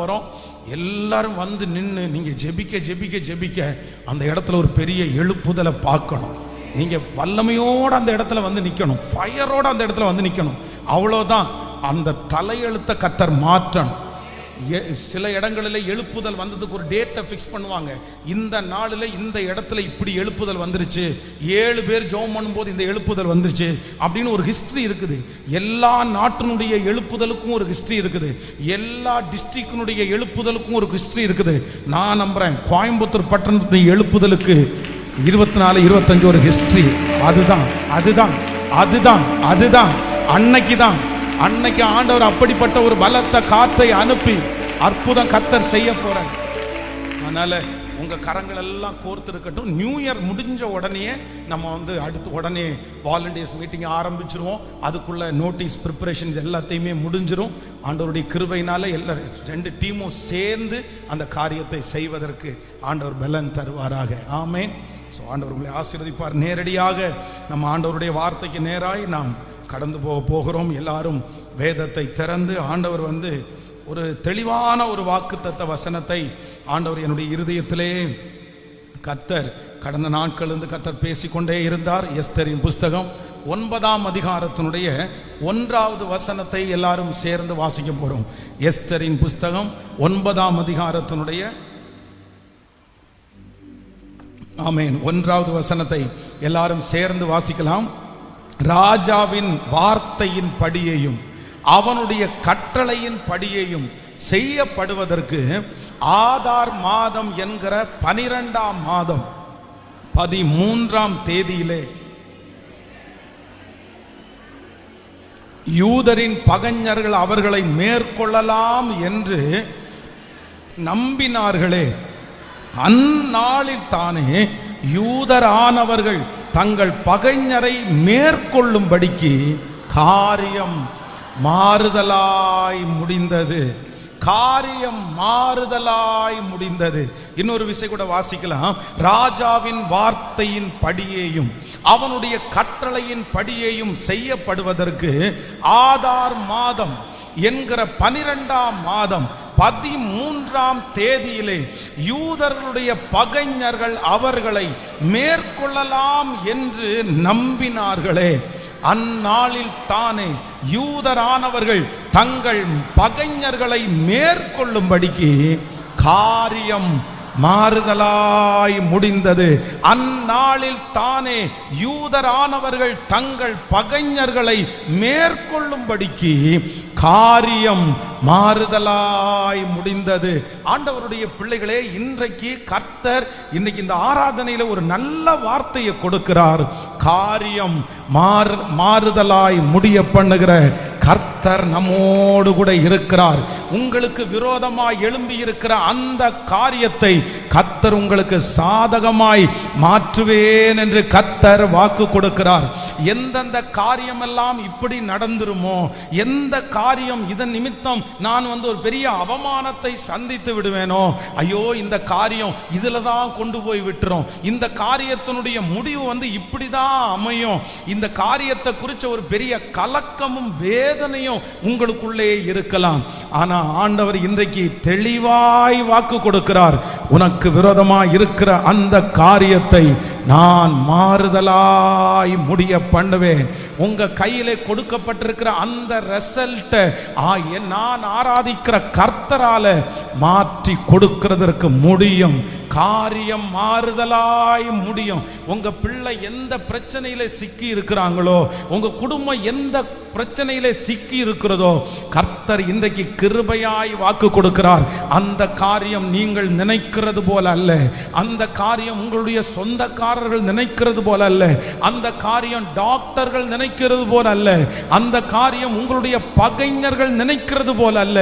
வரோம். எல்லாரும் வந்து நின்று நீங்க ஜெபிக்க ஜெபிக்க ஜெபிக்க அந்த இடத்துல ஒரு பெரிய எழுப்புதலை பார்க்கணும். நீங்க வல்லமையோட அந்த இடத்துல வந்து நிக்கணும், ஃபயரோட அந்த இடத்துல வந்து நிக்கணும். அவ்வளவுதான். அந்த தலையெழுத்த கர்த்தர் மாற்றணும். சில இடங்களில் எழுப்புதல் வந்ததுக்கு ஒரு டேட்டை ஃபிக்ஸ் பண்ணுவாங்க. இந்த நாளில் இந்த இடத்துல இப்படி எழுப்புதல் வந்துருச்சு, 7 பேர் ஜெபம் பண்ணும்போது இந்த எழுப்புதல் வந்துருச்சு அப்படின்னு ஒரு ஹிஸ்டரி இருக்குது. எல்லா நாட்டினுடைய எழுப்புதலுக்கும் ஒரு ஹிஸ்டரி இருக்குது. எல்லா டிஸ்ட்ரிக்டினுடைய எழுப்புதலுக்கும் ஒரு ஹிஸ்டரி இருக்குது. நான் நம்புறேன் கோயம்புத்தூர் பட்டணத்துடைய எழுப்புதலுக்கு 24, 25 ஒரு ஹிஸ்டரி. அதுதான் அதுதான் அதுதான் அதுதான் அன்னைக்கு ஆண்டவர் அப்படிப்பட்ட ஒரு பலத்த காற்றை அனுப்பி அற்புதம் கர்த்தர் செய்ய போறார். அதனால உங்க கரங்கள் எல்லாம் கோர்த்து இருக்கட்டும். நியூ இயர் முடிஞ்ச உடனே நம்ம வந்து அடுத்து உடனே வாலண்டியர்ஸ் மீட்டிங் ஆரம்பிச்சிருவோம். அதுக்குள்ள நோட்டீஸ் ப்ரிப்பரேஷன் எல்லாத்தையுமே முடிஞ்சிரும். ஆண்டவருடைய கிருபையினால எல்லாரும் 2 டீமும் சேர்ந்து அந்த காரியத்தை செய்வதற்கு ஆண்டவர் பலன் தருவாராக. ஆமென். ஸோ ஆண்டவர் உங்களை ஆசீர்வதிப்பார். நேரடியாக நம்ம ஆண்டவருடைய வார்த்தைக்கு நேராய் நாம் கடந்து போகிறோம். எல்லாரும் வேதத்தை திறந்து ஆண்டவர் வந்து ஒரு தெளிவான ஒரு வாக்குத்தத்த வசனத்தை ஆண்டவர் என்னுடைய இருதயத்திலே கர்த்தர் கடந்த நாட்களிலிருந்து கர்த்தர் பேசிக்கொண்டே இருந்தார். எஸ்தரின் புஸ்தகம் 9ஆம் அதிகாரத்தினுடைய 1வது வசனத்தை எல்லாரும் சேர்ந்து வாசிக்க போறோம். எஸ்தரின் புஸ்தகம் 9ஆம் அதிகாரத்தினுடைய ஆமென் 1வது வசனத்தை எல்லாரும் சேர்ந்து வாசிக்கலாம். ராஜாவின் வார்த்தையின் படியையும் அவனுடைய கட்டளையின் படியையும் செய்யப்படுவதற்கு ஆதார் மாதம் என்கிற 12ஆம் மாதம் 13ஆம் தேதியிலே யூதரின் பகைஞர்கள் அவர்களை மேற்கொள்ளலாம் என்று நம்பினார்களே, அந்நாளில் தானே யூதரானவர்கள் தங்கள் பகைஞரை மேற்கொள்ளும்படிக்கு காரியம் மாறுதலாய் முடிந்தது. இன்னொரு விஷயம் கூட வாசிக்கலாம். ராஜாவின் வார்த்தையின் படியையும் அவனுடைய கட்டளையின் படியையும் செய்யப்படுவதற்கு ஆதார் மாதம் என்கிற 12ஆம் மாதம் 13ஆம் தேதியிலே யூதர்களுடைய பகைஞர்கள் அவர்களை மேற்கொள்ளலாம் என்று நம்பினார்களே, அந்நாளில் தானே யூதரானவர்கள் தங்கள் பகைஞர்களை மேற்கொள்ளும்படிக்கு காரியம் மாறுதலாய் முடிந்தது. அந்நாளில் தானே யூதரானவர்கள் தங்கள் பகைஞர்களை மேற்கொள்ளும்படிக்கு காரியம் மாறுதலாய் முடிந்தது. ஆண்டவருடைய பிள்ளைகளே, இன்றைக்கு கர்த்தர் இன்னைக்கு இந்த ஆராதனையில ஒரு நல்ல வார்த்தையை கொடுக்கிறார். காரியம் மாறுதலாய் முடிய பண்ணுகிற கர்த்தர் நம்மோடு கூட இருக்கிறார். உங்களுக்கு விரோதமாய் எழும்பி இருக்கிற அந்த காரியத்தை கர்த்தர் உங்களுக்கு சாதகமாய் மாற்றுவேன் என்று கர்த்தர் வாக்கு கொடுக்கிறார். எந்தெந்த காரியம் எல்லாம் இப்படி நடந்துருமோ, எந்த காரியம் இதன் நிமித்தம் நான் வந்து ஒரு பெரிய அவமானத்தை சந்தித்து விடுவேனோ, ஐயோ இந்த காரியம் இதுல தான் கொண்டு போய் விட்டுரும், இந்த காரியத்தினுடைய முடிவு வந்து இப்படிதான் அமையும், இந்த காரியத்தை குறிச்ச ஒரு பெரிய கலக்கமும் வேதனையும் உங்களுக்குள்ளே இருக்கலாம். ஆனா ஆண்டவர் இன்றைக்கு தெளிவாய் வாக்கு கொடுக்கிறார். உனக்கு விரோதமாய் இருக்கிற அந்த காரியத்தை நான் மாறுதலாய் முடிய பண்ணுவேன். உங்க கையிலே கொடுக்கப்பட்டிருக்கிற அந்த ரிசல்ட்டை நான் ஆராதிக்கிற கர்த்தரால மாற்றி கொடுக்கிறதற்கு முடியும். காரியம் மாறுதலாய் முடியும். உங்க பிள்ளை எந்த பிரச்சனையில சிக்கி இருக்கிறாங்களோ, உங்க குடும்பம் எந்த பிரச்சனையில சிக்கி இருக்கிறதோ, கர்த்தர் இன்றைக்கு கிருபையாய் வாக்கு கொடுக்கிறார். அந்த காரியம் நீங்கள் நினைக்கிறது போல அல்ல, அந்த காரியம் உங்களுடைய சொந்தக்காரர்கள் நினைக்கிறது போல அல்ல, அந்த காரியம் டாக்டர்கள் நினைக்கிறது போல அல்ல, அந்த காரியம் உங்களுடைய பகைஞர்கள் நினைக்கிறது போல அல்ல.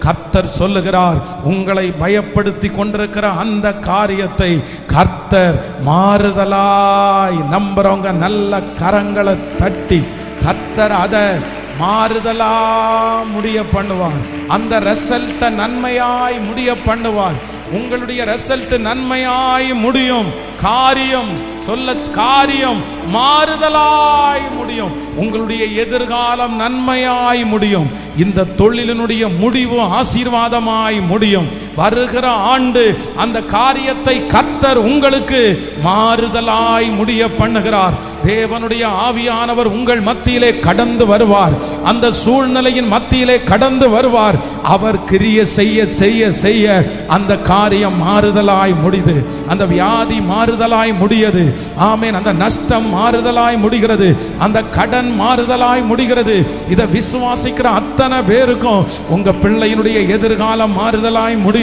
கர்த்தர் சொல்லுகிறார், உங்களை பயப்படுத்தி கொண்டிருக்கிற அந்த காரியத்தை கர்த்தர் மாறுதலாய், நம்புறவங்க நல்ல கரங்களை தட்டி கர்த்தர் அதை மாறுதலா முடிய பண்ணுவார். அந்த ரிசல்ட்டை நன்மையாய் முடிய பண்ணுவார். உங்களுடைய ரிசல்ட் நன்மையாய் முடியும். காரியம் காரியம் மாறுதலாய் முடியும். உங்களுடைய எதிர்காலம் நன்மையாய் முடியும். இந்த தொழிலினுடைய முடிவு ஆசீர்வாதமாய் முடியும். வருகிற ஆண்டு அந்த காரியத்தை கர்த்தர் உங்களுக்கு மாறுதலாய் முடிய பண்ணுகிறார். தேவனுடைய ஆவியானவர் உங்கள் மத்தியிலே கடந்து வருவார். அந்த சூழ்நிலையின் மத்தியிலே கடந்து வருவார். அவர் கிரிய செய்ய செய்ய செய்ய அந்த காரியம் மாறுதலாய் முடிது. அந்த வியாதி மாறுதலாய் முடியது. ஆமென். அந்த நஷ்டம் மாறுதலாய் முடிகிறது. அந்த கடன் மாறுதலாய் முடிகிறது. இதை விசுவாசிக்கிற அத்தனை பேருக்கும் உங்க பிள்ளையினுடைய எதிர்காலம் மாறுதலாய் முடியும்.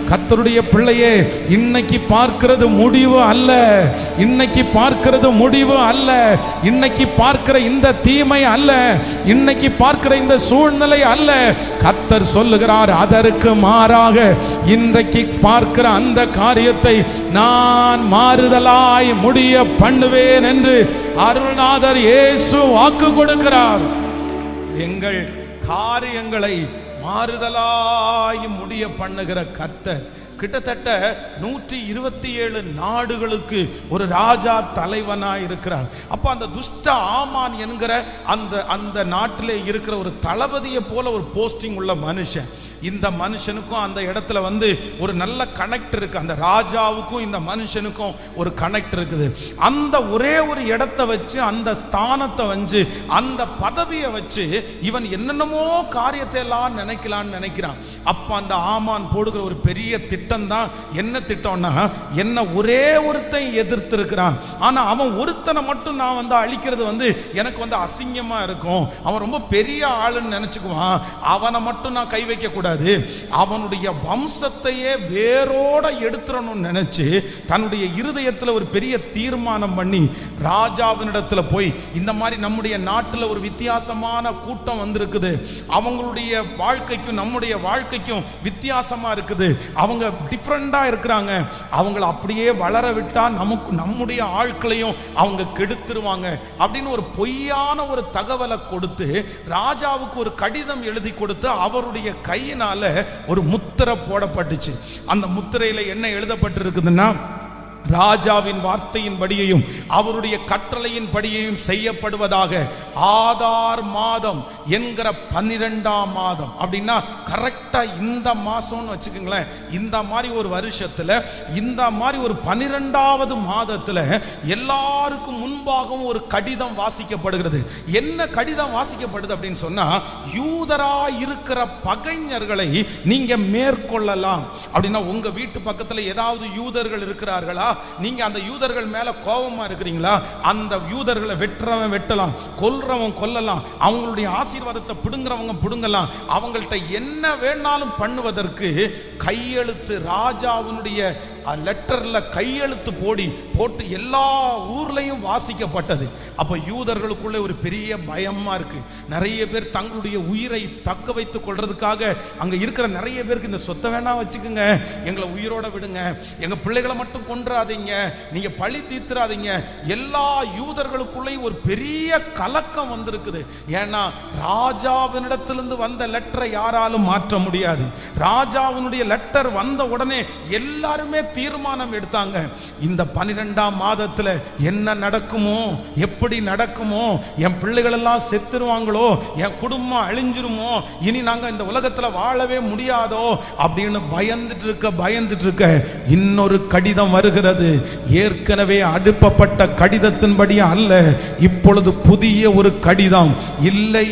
கர்த்தருடைய பிள்ளையே, இன்னைக்கு பார்க்கிறது முடிவு அல்ல. இன்னைக்கு பார்க்கிறது முடிவு அல்ல. இன்னைக்கு பார்க்கிற இந்த தீமை அல்ல. இன்னைக்கு பார்க்கிற இந்த சூழ்நிலை அல்ல. கர்த்தர் சொல்லுகிறார், அதற்கு மாறாக இன்றைக்கு பார்க்கிற அந்த காரியத்தை நான் மாறுதலாய் முடிய பண்ணுவேன் என்று அருள்நாதர் இயேசு வாக்கு கொடுக்கிறார். எங்கள் காரியங்களை மாறுதலாய் முடிய பண்ணுகிற கர்த்தர் கிட்டத்தட்ட 127 நாடுகளுக்கு ஒரு ராஜா தலைவனாய் இருக்கிறார். அப்ப அந்த துஷ்ட ஆமான் என்கிற அந்த நாட்டிலே இருக்கிற ஒரு தளபதியை போல ஒரு போஸ்டிங் உள்ள மனுஷன். இந்த மனுஷனுக்கும் அந்த இடத்துல ஒரு நல்ல கனெக்ட் இருக்கு. அந்த ராஜாவுக்கும் இந்த மனுஷனுக்கும் ஒரு கனெக்ட் இருக்குது. அந்த ஒரே ஒரு இடத்தை வச்சு, அந்த ஸ்தானத்தை வச்சு, அந்த பதவியை வச்சு இவன் என்னென்னமோ காரியத்தை எல்லாம் நினைக்கலான்னு நினைக்கிறான். அப்ப அந்த ஆமான் போடுகிற ஒரு பெரிய திட்டம் தான் என்ன திட்டம்னா, என்ன ஒரே ஒருத்தன் எதிர்த்து இருக்கிறான். ஆனா அவன் ஒருத்தனை மட்டும் நான் அழிக்கிறது எனக்கு அசிங்கமா இருக்கும். அவன் ரொம்ப பெரிய ஆளுன்னு நினைச்சுக்குவான். அவனை மட்டும் நான் கை வைக்க கூடாது. அவனுடைய வம்சத்தையே வேரோட எடுத்துறணும்னு நினைச்சு தன்னுடைய இருதயத்தில் ஒரு பெரிய தீர்மானம் பண்ணி ராஜாவினிடத்துல போய், இந்த மாதிரி நம்முடைய நாட்டில் ஒரு வித்தியாசமான கூட்டம் வந்திருக்குது. அவங்களுடைய வாழ்க்கைக்கும் நம்முடைய வாழ்க்கைக்கும் வித்தியாசமா இருக்குது. அவங்க டிஃப்ரெண்டா இருக்கிறாங்க. அவங்கள அப்படியே வளர விட்டா நமக்கு நம்முடைய ஆட்களையும் அவங்க கெடுத்துருவாங்க அப்படின்னு ஒரு பொய்யான ஒரு தகவலை கொடுத்து ராஜாவுக்கு ஒரு கடிதம் எழுதி கொடுத்து அவருடைய கையினால ஒரு முத்திரை போடப்பட்டுச்சு. அந்த முத்திரையில என்ன எழுதப்பட்டிருக்குதுன்னா, ராஜாவின் வார்த்தையின் படியையும் அவருடைய கட்டளையின் படியையும் செய்யப்படுவதாக ஆதார் மாதம் என்கிற 12ஆம் மாதம். அப்படின்னா கரெக்டா இந்த மாசம்னு வச்சுக்கோங்களேன். இந்த மாதிரி ஒரு வருஷத்துல இந்த மாதிரி ஒரு 12வது மாதத்துல எல்லாருக்கும் முன்பாகவும் ஒரு கடிதம் வாசிக்கப்படுகிறது. என்ன கடிதம் வாசிக்கப்படுது அப்படின்னு சொன்னா, யூதரா இருக்கிற பகைஞர்களை நீங்க மேற்கொள்ளலாம். அப்படின்னா உங்க வீட்டு பக்கத்துல ஏதாவது யூதர்கள் இருக்கிறார்களா, நீங்க அந்த யூதர்கள் மேல கோபமா இருக்கிறீங்களா, அந்த யூதர்களை வெட்டுறவன் வெட்டலாம், கொல்றவன் கொல்லலாம், அவங்களுடைய ஆசீர்வாதத்தை பிடுங்குறவங்க பிடுங்கலாம். அவங்கள்ட்ட என்ன வேணாலும் பண்ணுவதற்கு கையெழுத்து ராஜாவினுடைய லெட்டர்ல கையெழுத்து போட்டு எல்லா ஊர்லயும் வாசிக்கப்பட்டது. அப்ப யூதர்களுக்குள்ள ஒரு பெரிய பயமா இருக்கு. நிறைய பேர் தங்களுடைய உயிரை தக்க வைத்துக் கொள்றதுக்காக அங்க இருக்கிற நிறைய பேருக்கு, இந்த சொத்தை வேணா வச்சுக்கோங்க, எங்களை உயிரோட விடுங்க, எங்க பிள்ளைகளை மட்டும் கொன்றாதீங்க, நீங்க பழி தீர்த்துறாதீங்க. எல்லா யூதர்களுக்குள்ளேயும் ஒரு பெரிய கலக்கம் வந்திருக்குது. ஏன்னா ராஜாவினிடத்திலிருந்து வந்த லெட்டரை யாராலும் மாற்ற முடியாது. ராஜாவினுடைய லெட்டர் வந்த உடனே எல்லாருமே தீர்மானம் எடுத்தாங்க, இந்த 12ஆம் மாதத்துல என்ன நடக்குமோ, எப்படி நடக்குமோ, என் பிள்ளைகள் எல்லாம் செத்துருவாங்களோ, என் குடும்பம் அழிஞ்சிருமோ, இனி நாங்க இந்த உலகத்துல வாழவே முடியாதோ அப்படின்னு பயந்துட்டு இருக்க இன்னொரு கடிதம் வருகிறது. ஏற்கனவே அனுப்பப்பட்ட கடிதத்தின்படி அல்ல, இப்பொழுது புதிய ஒரு கடிதம். இல்லை,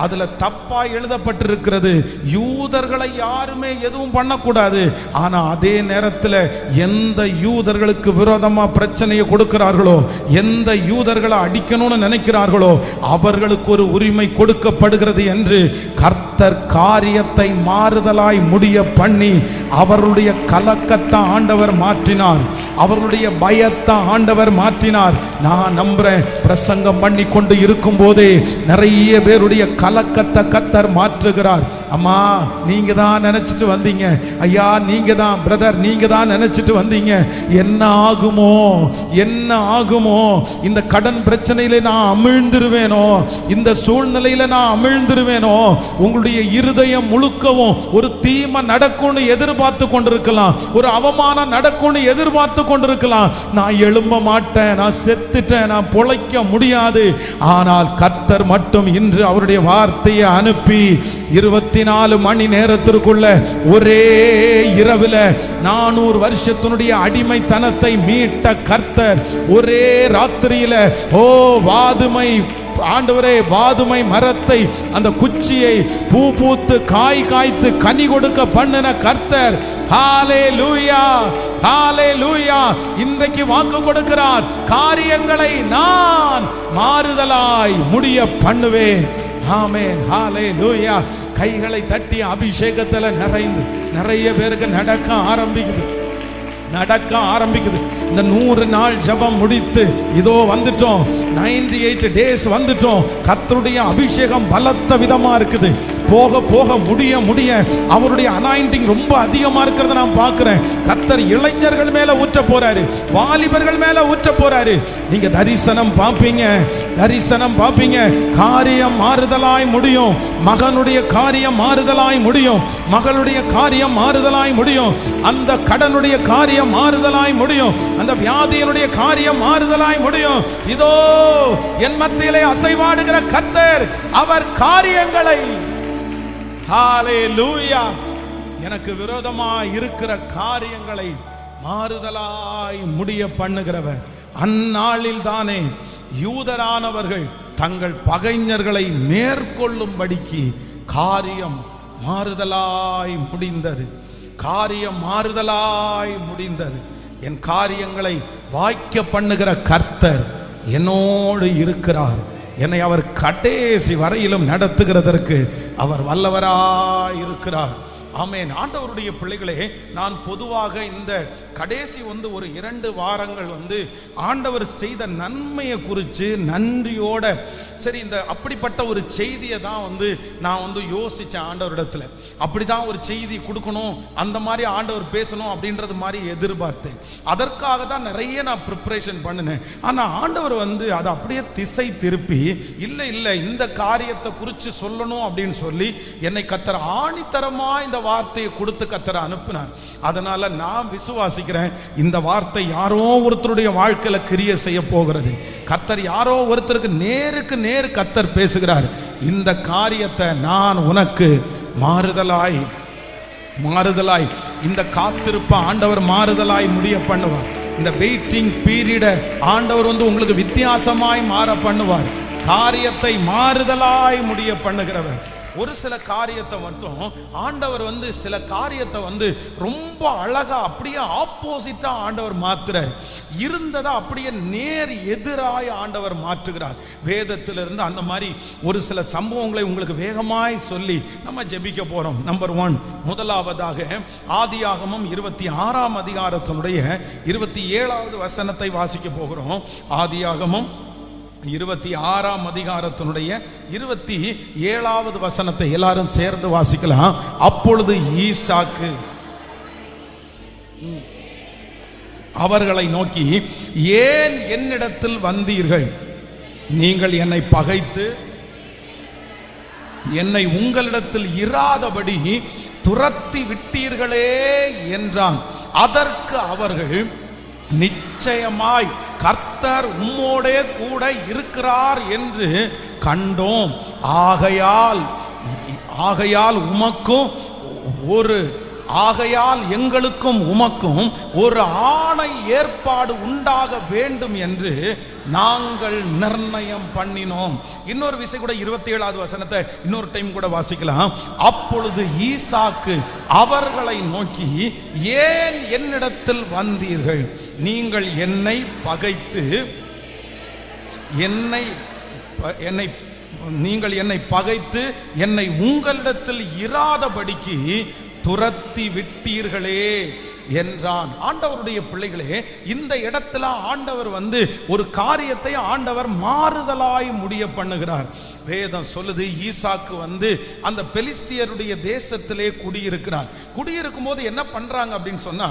அதுல தப்பா எழுதப்பட்டிருக்கிறது. யூதர்களை யாருமே எதுவும் பண்ணக்கூடாது. ஆனா அதே நேரத்தில் எந்த யூதர்களுக்கு விரோதமா பிரச்சனையை கொடுக்கிறார்களோ, எந்த யூதர்களை அடிக்கணும்னு நினைக்கிறார்களோ அவர்களுக்கு ஒரு உரிமை கொடுக்கப்படுகிறது என்று கர்த்தர் காரியத்தை மாறுதலாய் முடிய பண்ணி அவர்களுடைய கலக்கத்தை ஆண்டவர் மாற்றினார். அவர்களுடைய பயத்தை ஆண்டவர் மாற்றினார். நான் நம்புறேன், பிரசங்கம் பண்ணி கொண்டு இருக்கும் போதே நிறைய பேருடைய கலக்கத்தை கர்த்தர் மாற்றுகிறார். அம்மா நீங்க தான் நினைச்சிட்டு வந்தீங்க, ஐயா நீங்க தான், பிரதர் நீங்க தான் நினைச்சிட்டு வந்தீங்க, என்ன ஆகுமோ என்ன ஆகுமோ, இந்த கடன் பிரச்சனையில நான் அமிழ்ந்துருவேனோ, இந்த சூழ்நிலையில நான் அமிழ்ந்துருவேனோ. உங்களுடைய இருதயம் முழுக்கவும் ஒரு தீமை நடக்கும்னு எதிர்பார்த்து கொண்டிருக்கலாம், ஒரு அவமானம் நடக்கும்னு எதிர்பார்த்து கொண்டிருக்கலாம், நான் எழும்ப மாட்டேன், நான் செத்துட்டேன், நான் பொழைக்க முடியாது. ஆனால் கர்த்தர் மட்டும் இன்று அவருடைய வார்த்தையை அனுப்பி 24 மணி நேரத்திற்குள்ள ஒரே இரவில் 400 வருஷத்தினுடைய அடிமைத்தனத்தை மீட்ட கர்த்தர் ஒரே ராத்திரியில வாதுமை ஆண்டவரே, வாதுமை மரத்தை, அந்த குச்சியை பூ பூத்து காய் காய்த்து கனி கொடுக்க பண்ணின கர்த்தர். ஹalleluya, ஹalleluya. இன்றைக்கு வாக்கு கொடுக்கிறார், காரியங்களை நான் மாறுதலாய் முடிய பண்ணுவேன். ஆமென், ஹalleluya. கைகளை தட்டி அபிஷேகத்தில் நிறைந்து நிறைய பேருக்கு நடக்க ஆரம்பிக்குது. இந்த 100 நாள் ஜெபம் முடித்து இதோ வந்துட்டோம், 98 டேஸ் வந்துட்டோம். கர்த்தருடைய அபிஷேகம் பலத்த விதமா இருக்குது. போக போக முடிய அவருடைய அனாயிண்டிங் ரொம்ப அதிகமா இருக்கிறத நான் பார்க்கிறேன். கர்த்தர் இளைஞர்கள் மேல ஊற்ற போறாரு, வாலிபர்கள் மேல ஊற்ற போறாரு. நீங்க தரிசனம் பார்ப்பீங்க. காரியம் மாறுதலாய் முடியும். மகனுடைய காரியம் மாறுதலாய் முடியும். மகளுடைய காரியம் மாறுதலாய் முடியும். அந்த கடனுடைய காரியம் மாறுதலாய் முடியும். அந்த வியாதியினுடைய காரியம் மாறுதலாய் முடியும். இதோ என் மத்தியிலே அசைவாடுகிற கர்த்தர், அவர் காரியங்களை ஹalleluya எனக்கு விரோதமாய் இருக்கிற காரியங்களை மாறுதலாய் முடிய பண்ணுகிறவர். அந்நாளில் தானே யூதரானவர்கள் தங்கள் பகைஞர்களை மேற்கொள்ளும்படிக்கு காரியம் மாறுதலாய் முடிந்தது. என் காரியங்களை வாய்க்க பண்ணுகிற கர்த்தர் என்னோடு இருக்கிறார். என்னை அவர் கடைசி வரையிலும் நடத்துகிறதற்கு அவர் வல்லவராய் இருக்கிறார். ஆமென். ஆண்டவருடைய பிள்ளைகளே, நான் பொதுவாக இந்த கடைசி ஒரு 2 வாரங்கள் ஆண்டவர் செய்த நன்மையை குறித்து நன்றியோட சரி இந்த அப்படிப்பட்ட ஒரு செய்தியை தான் நான் யோசித்தேன். ஆண்டவரிடத்தில் அப்படிதான் ஒரு செய்தி கொடுக்கணும், அந்த மாதிரி ஆண்டவர் பேசணும் அப்படின்றது மாதிரி எதிர்பார்த்தேன். அதற்காக தான் நிறைய நான் ப்ரிப்பரேஷன் பண்ணினேன். ஆனால் ஆண்டவர் அதை அப்படியே திசை திருப்பி இல்லை இந்த காரியத்தை குறித்து சொல்லணும் அப்படின்னு சொல்லி என்னை கர்த்தர் ஆணித்தரமா இந்த வார்த்தையை கொடுத்து கர்த்தர் அனுப்பினார். அதனால நான் விசுவாசிக்கிறேன், இந்த வார்த்தை யாரோ ஒருத்தருடைய வாழ்க்கையில கிரியை செய்ய போகிறது. கர்த்தர் யாரோ ஒருத்தருக்கு நேருக்கு நேர் கர்த்தர் பேசுகிறார். இந்த காரியத்தை நான் உனக்கு மாறுதலாய் இந்த காத்திருப்ப ஆண்டவர் மாறுதலாய் முடிய பண்ணுவார். இந்த வெயிட்டிங் பீரியட ஆண்டவர் உங்களுக்கு வித்தியாசமாய் மாற பண்ணுவார். காரியத்தை மாறுதலாய் முடிய பண்ணுகிறவர். ஒரு சில காரியத்தை மட்டும் ஆண்டவர் சில காரியத்தை ரொம்ப அழகா அப்படியே ஆப்போசிட்டா ஆண்டவர் மாத்துறார். இருந்ததை அப்படியே நேர் எதிராய் ஆண்டவர் மாற்றுகிறார். வேதத்திலிருந்து அந்த மாதிரி ஒரு சில சம்பவங்களை உங்களுக்கு வேகமாய் சொல்லி நம்ம ஜெபிக்க போறோம். நம்பர் 1, முதலாவதாக ஆதியாகமம் 26ஆம் அதிகாரத்தினுடைய 27வது வசனத்தை வாசிக்க போகிறோம். ஆதியாகமம் 26ஆம் அதிகாரத்தினுடைய 27வது வசனத்தை எல்லாரும் சேர்ந்து வாசிக்கலாம். அப்பொழுது ஈசாக்கு அவர்களை நோக்கி, ஏன் என்னிடத்தில் வந்தீர்கள்? நீங்கள் என்னை பகைத்து என்னை உங்களிடத்தில் இராதபடி துரத்தி விட்டீர்களே என்றான். அதற்கு அவர்கள், நிச்சயமாய் கர்த்தர் உம்மோடே கூட இருக்கிறார் என்று கண்டோம். ஆகையால் எங்களுக்கும் உமக்கும் ஒரு ஆணை ஏற்பாடு உண்டாக வேண்டும் என்று நாங்கள் நிர்ணயம் பண்ணினோம். இன்னொரு விஷயம் கூட 27வது வசனத்தை இன்னொரு டைம் கூட வாசிக்கலாம். அப்பொழுது ஈசாக்கு அவர்களை நோக்கி, ஏன் என்னிடத்தில் வந்தீர்கள்? நீங்கள் என்னை பகைத்து என்னை உங்களிடத்தில் இராதபடிக்கு துரத்தி விட்டீர்களே என்றான். ஆண்டவருடைய பிள்ளைகளே, இந்த இடத்துல ஆண்டவர் ஒரு காரியத்தை ஆண்டவர் மாறுதலாய் முடிய பண்ணுகிறார். வேதம் சொல்லுது, ஈசாக்கு அந்த பெலிஸ்தியருடைய தேசத்திலே குடியிருக்கும் போது என்ன பண்றாங்க அப்படின்னு சொன்னா,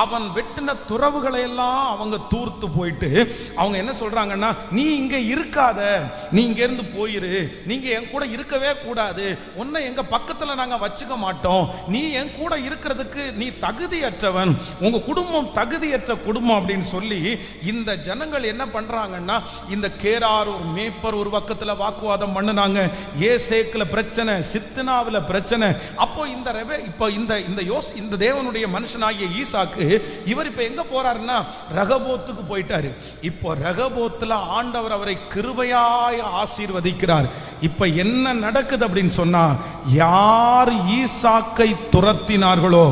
அவன் வெட்டின துறவுகளை எல்லாம் அவங்க தூர்த்து போயிட்டு அவங்க என்ன சொல்றாங்கன்னா, நீ இங்க இருக்காத, நீ இங்க இருந்து போயிரு, நீங்க என் கூட இருக்கவே கூடாது, உன்னை எங்க பக்கத்துல நாங்க வச்சுக்க மாட்டோம், நீ என் கூட இருக்கிறதுக்கு நீ தகுதியற்றவன், ஆண்டவன் உங்க குடும்பம் தகுதியற்ற குடும்பம் அப்படின்னு சொல்லி இந்த ஜனங்கள் என்ன பண்றாங்கன்னா, இந்த கேரார் ஒரு மேய்ப்பர் ஒரு பக்கத்துல வாக்குவாதம் பண்ணுனாங்க, ஏசேக்குல பிரச்சனை, சித்னாவுல பிரச்சனை. அப்போ இந்த தேவனுடைய மனுஷனாகிய ஈசாக்கு இவர் இப்ப எங்க போறாருன்னா ரகபோத்துக்கு போயிட்டாரு. இப்போ ரகபோத்துல ஆண்டவர் அவரை கிருபையாய் ஆசீர்வதிக்கிறார். இப்ப என்ன நடக்குது அப்படின்னு சொன்னா, யார் ஈசாக்கை துரத்தினார்களோ,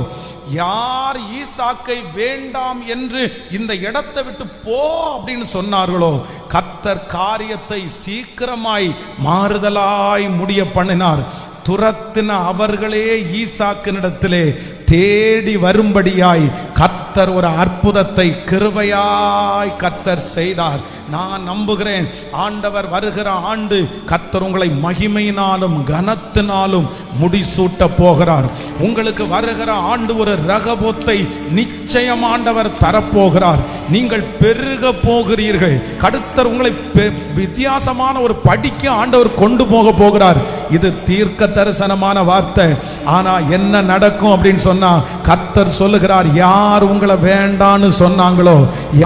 யார் ஈசாக்கை வேண்டாம் என்று இந்த இடத்தை விட்டு போ அப்படின்னு சொன்னார்களோ, கர்த்தர் காரியத்தை சீக்கிரமாய் மாறுதலாய் முடிய பண்ணினார். துரத்தின அவர்களே ஈசாக்கினிடத்திலே தேடி வரும்படியாய் கர்த்தர் ஒரு அற்புதத்தை கிருபையாய் கர்த்தர் செய்தார். நான் நம்புகிறேன், ஆண்டவர் வருகிற ஆண்டு கர்த்தர் உங்களை மகிமையினாலும் கனத்தினாலும் முடிசூட்ட போகிறார். உங்களுக்கு வருகிற ஆண்டு ஒரு ரகபோத்தை நிச்சயம் ஆண்டவர் தரப்போகிறார். நீங்கள் பெருக போகிறீர்கள். கர்த்தர் உங்களை வித்தியாசமான ஒரு படிக்கு ஆண்டவர் கொண்டு போக போகிறார். இது தீர்க்க தரிசனமான வார்த்தை. ஆனா என்ன நடக்கும் அப்படின்னு சொன்னா, கர்த்தர் சொல்லுகிறார், யார் உங்களை வேண்டான்னு சொன்னாங்களோ,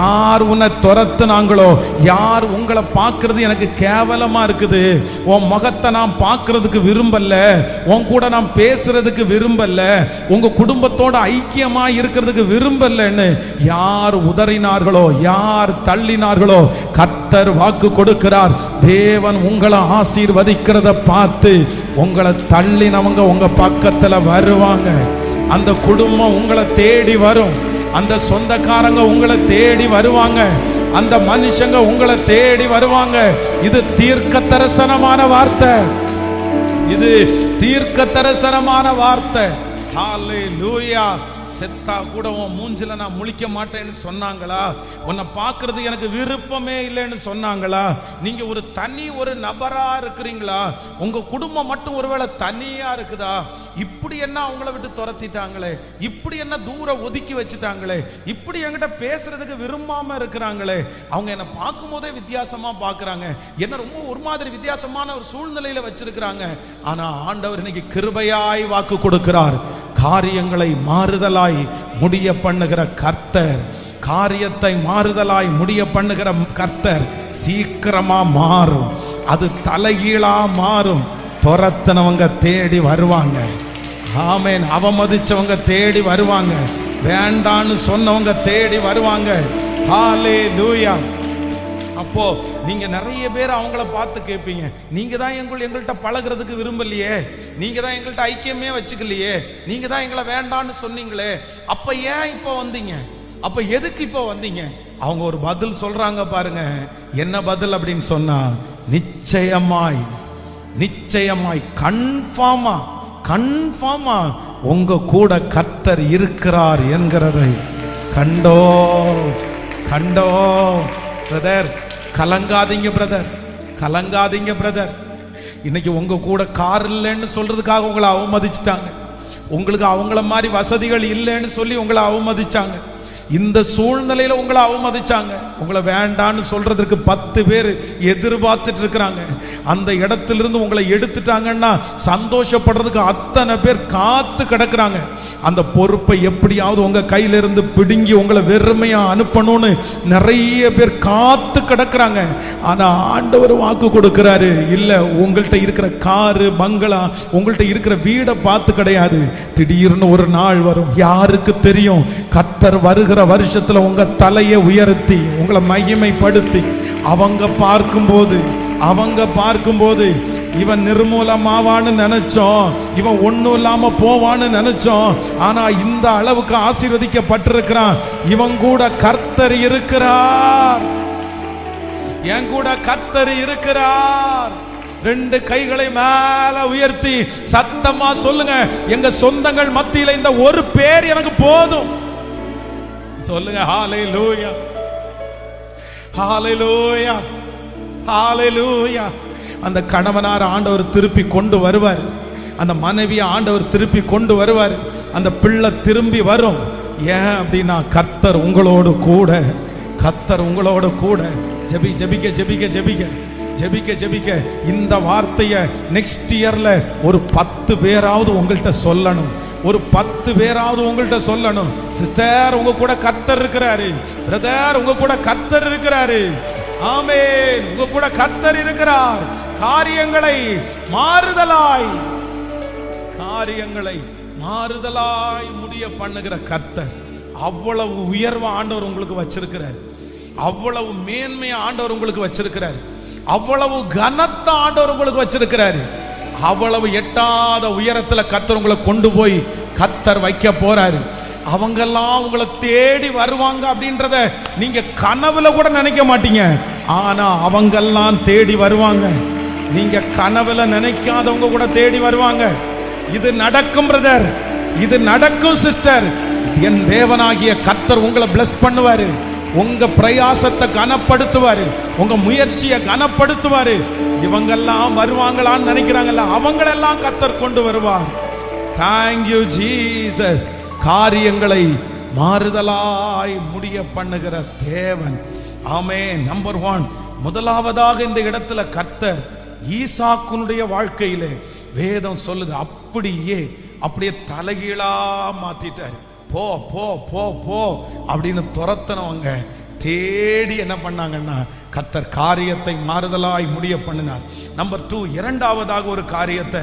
யார் உன்னை துரத்துனாங்களோ, யார் உங்களை பார்க்கிறது எனக்கு கேவலமா இருக்குது, உன் முகத்தை நான் பார்க்கிறதுக்கு விரும்பல, உன் கூட நான் பேசுறதுக்கு விரும்பல, உங்க குடும்பத்தோட ஐக்கியமா இருக்கிறதுக்கு விரும்பலன்னு யார் உதறினார்களோ, யார் தள்ளினார்களோ, கர்த்தர் வாக்கு கொடுக்கிறார், தேவன் உங்களை ஆசீர்வதிக்கிறத பார்த்து உங்களை தள்ளினவங்க உங்க பக்கத்துல வருவாங்க. அந்த குடும்பம் உங்களை தேடி வரும். அந்த சொந்தக்காரங்க உங்களை தேடி வருவாங்க. அந்த மனுஷங்க உங்களை தேடி வருவாங்க. இது தீர்க்க தரிசனமான வார்த்தை. இது தீர்க்க தரிசனமான வார்த்தை. ஹல்லேலூயா. செத்தா கூட உன் மூஞ்சில நான் முழிக்க மாட்டேன்னு சொன்னாங்களா? உன்னை பார்க்கறது எனக்கு விருப்பமே இல்லைன்னு சொன்னாங்களா? நீங்க ஒரு நபரா இருக்கிறீங்களா? உங்க குடும்பம் மட்டும் ஒருவேளை தனியா இருக்குதா? இப்படி என்ன அவங்கள விட்டு துரத்திட்டாங்களே, இப்படி என்ன தூர ஒதுக்கி வச்சுட்டாங்களே, இப்படி என்கிட்ட பேசுறதுக்கு விரும்பாம இருக்கிறாங்களே, அவங்க என்ன பார்க்கும் போதே வித்தியாசமா பார்க்கறாங்க, என்ன ரொம்ப ஒரு மாதிரி வித்தியாசமான ஒரு சூழ்நிலையில வச்சிருக்கிறாங்க. ஆனா ஆண்டவர் இன்னைக்கு கிருபையாய் வாக்கு கொடுக்கிறார். காரியங்களை மாறுதலாய் முடிய பண்ணுகிற கர்த்தர், காரியத்தை மாறுதலாய் முடிய பண்ணுகிற கர்த்தர் சீக்கிரமா மாறும். அது தலைகீழா மாறும். துரத்தினவங்க தேடி வருவாங்க. ஆமென். அவமதிச்சவங்க தேடி வருவாங்க. வேண்டான்னு சொன்னவங்க தேடி வருவாங்க. ஹல்லேலூயா. அப்போ நீங்க நிறைய பேர் அவங்கள பார்த்து கேட்பீங்க, நீங்க தான் எங்கள்கிட்ட பழகிறதுக்கு விரும்பலையே, நீங்க தான் எங்கள்கிட்ட ஐக்கியமே வச்சுக்கலையே, நீங்க தான் எங்களை வேண்டான்னு சொன்னீங்களே, அப்ப ஏன் இப்போ வந்தீங்க, அப்ப எதுக்கு இப்போ வந்தீங்க? அவங்க ஒரு பதில் சொல்றாங்க பாருங்க. என்ன பதில் அப்படின்னு சொன்னா, நிச்சயமாய் நிச்சயமாய் கன்ஃபார்மா உங்க கூட கர்த்தர் இருக்கிறார் என்கிறதை கண்டோ. பிரதர், கலங்காதீங்க பிரதர், கலங்காதீங்க பிரதர். இன்னைக்கு உங்க கூட கார் இல்லைன்னு சொல்றதுக்காக உங்களை அவமதிச்சிட்டாங்க. உங்களுக்கு அவங்கள மாதிரி வசதிகள் இல்லைன்னு சொல்லி உங்களை அவமதிச்சாங்க. இந்த சூழ்நிலையில உங்களை அவமதிச்சாங்க. உங்களை வேண்டான்னு சொல்றதுக்கு 10 பேர் எதிர்பார்த்துட்டு இருக்கிறாங்க. அந்த இடத்திலிருந்து உங்களை எடுத்துட்டாங்கன்னா சந்தோஷப்படுறதுக்கு அத்தனை பேர் காத்து கிடக்குறாங்க. அந்த பொறுப்பை எப்படியாவது உங்க கையிலிருந்து பிடுங்கி உங்களை வெறுமையா அனுப்பணும்னு நிறைய பேர் காத்து கிடக்குறாங்க. ஆனா ஆண்டவர் வாக்கு கொடுக்கிறாரு, இல்ல உங்கள்கிட்ட இருக்கிற காரு பங்களா, உங்கள்கிட்ட இருக்கிற வீடை பார்த்து கிடையாது. திடீர்னு ஒரு நாள் வரும், யாருக்கு தெரியும், கர்த்தர் வருகிற வருஷத்துல உங்க தலையை உயர்த்தி உங்களை மகிமைப்படுத்தி அவங்க பார்க்கும்போது இவன் நிர்மூலமாவான்னு நினைச்சோம், இவன் ஒண்ணும் இல்லாம போவான்னு நினைச்சோம், ஆனா இந்த அளவுக்கு ஆசீர்வதிக்கப்பட்டிருக்கிறான். இவன் கூட கர்த்தர் இருக்கிறார், என் கூட கர்த்தர் இருக்கிறார். 2 கைகளை மேல உயர்த்தி சத்தமா சொல்லுங்க, எங்க சொந்தங்கள் மத்தியில இந்த ஒரு பேர் எனக்கு போதும் சொல்லுங்க. ஹல்லேலூயா, ஹல்லேலூயா, ஹல்லேலூயா. அந்த கணவனார் ஆண்டவர் திருப்பி கொண்டு வருவார், அந்த மனைவியை ஆண்டவர் திருப்பி கொண்டு வருவார், அந்த பிள்ளை திரும்பி வரும். ஏன் அப்படின்னா கர்த்தர் உங்களோடு கூட, கர்த்தர் உங்களோடு கூட. ஜெபிக்க இந்த வார்த்தையை நெக்ஸ்ட் இயர்ல ஒரு 10 பேராவது உங்கள்கிட்ட சொல்லணும். ஒரு 10 பேராவது உங்கள்கிட்ட சொல்லணும், சிஸ்டர் உங்க கூட கர்த்தர் இருக்கிறாரு, பிரதர் உங்க கூட கர்த்தர் இருக்கிறாரு, ஆமென், உங்க கூட கர்த்தர் இருக்கிறார். காரியங்களை மாறுதலாய் முடிய பண்ணுகிற கர்த்தர். அவ்வளவு உயர்வு ஆண்டவர் உங்களுக்கு வச்சிருக்கிறார், அவ்வளவு மேன்மையை ஆண்டவர் உங்களுக்கு வச்சிருக்கிறார், அவ்வளவு கனத்த ஆண்டவர் உங்களுக்கு வச்சிருக்கிறாரு, அவ்வளவு எட்டாத உயரத்துல கர்த்தர் உங்களை கொண்டு போய் கர்த்தர் வைக்க போறாரு. அவங்கெல்லாம் உங்களை தேடி வருவாங்க அப்படின்றத நீங்க கனவுல கூட நினைக்க மாட்டீங்க. ஆனா அவங்கெல்லாம் தேடி வருவாங்க. நீங்க கனவுல நினைக்காதவங்க கூட தேடி வருவாங்க. இது நடக்கும் பிரதர், இது நடக்கும் சிஸ்டர். என் தேவனாகிய கர்த்தர் உங்களை பிளஸ் பண்ணுவாரு. உங்க பிரயாசத்தை கனப்படுத்துவாரு, உங்க முயற்சியை கனப்படுத்துவாரு. இவங்கெல்லாம் வருவாங்களான்னு நினைக்கிறாங்கல்ல, அவங்களெல்லாம் கர்த்தர் கொண்டு வருவார். Thank you Jesus. காரியங்களை மாறுதலாய் முடிய பண்ணுகிற தேவன். ஆமென். நம்பர் 1, முதலாவதாக இந்த இடத்துல கர்த்தர் ஈசாக்குனுடைய வாழ்க்கையிலே வேதம் சொல்லுது, அப்படியே தலைகீழா மாத்திட்டாரு. போ போ போ போ அப்படின்னு துரத்தினவங்க தேடி என்ன பண்ணாங்கன்னா கர்த்தர் காரியத்தை மாறுதலாய் முடிய பண்ணினார். நம்பர் 2, இரண்டாவதாக ஒரு காரியத்தை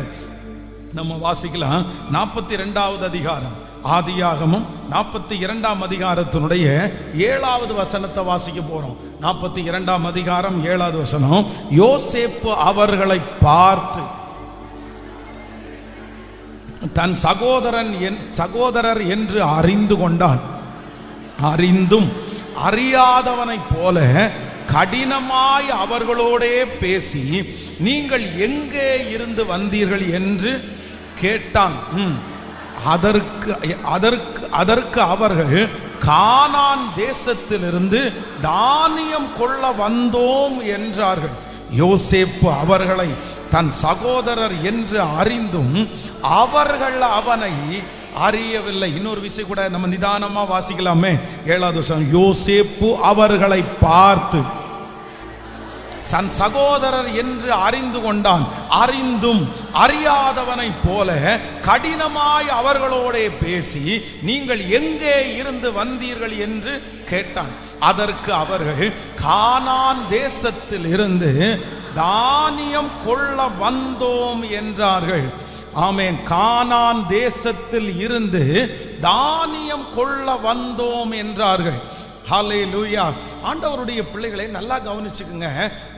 நம்ம வாசிக்கலாம். 42வது அதிகாரம், ஆதியாகமம் 42ஆம் அதிகாரத்தினுடைய 7வது வசனத்தை வாசிக்க போறோம். 42ஆம் அதிகாரம் 7வது வசனம். யோசேப்பு அவர்களை பார்த்து தன் சகோதரர் என்று அறிந்து கொண்டான். அறிந்தும் அறியாதவனைப் போல கடினமாய் அவர்களோடே பேசி, நீங்கள் எங்கே இருந்து வந்தீர்கள் என்று கேட்டான். அதற்கு அவர்கள் கானான் தேசத்திலிருந்து தானியம் கொள்ள வந்தோம் என்றார்கள். யோசேப்பு அவர்களை தன் சகோதரர் என்று அறிந்தும் அவர்கள் அவனை அறியவில்லை. இன்னொரு விஷயம் கூட நம்ம நிதானமா வாசிக்கலாமே. 7வது வசனம். யோசேப்பு அவர்களை பார்த்து தன் சகோதரர் என்று அறிந்து கொண்டான். அறிந்தும் அறியாதவனை போல கடினமாய் அவர்களோட பேசி, நீங்கள் எங்கே இருந்து வந்தீர்கள் என்று கேட்டான். அதற்கு அவர்கள் கானான் தேசத்தில் இருந்து தானியம் கொள்ள வந்தோம் என்றார்கள். ஆமென். கானான் தேசத்தில் இருந்து தானியம் கொள்ள வந்தோம் என்றார்கள். ஹல்லேலூயா. ஆண்டவருடைய பிள்ளைகளை நல்லா கவனிச்சுக்குங்க.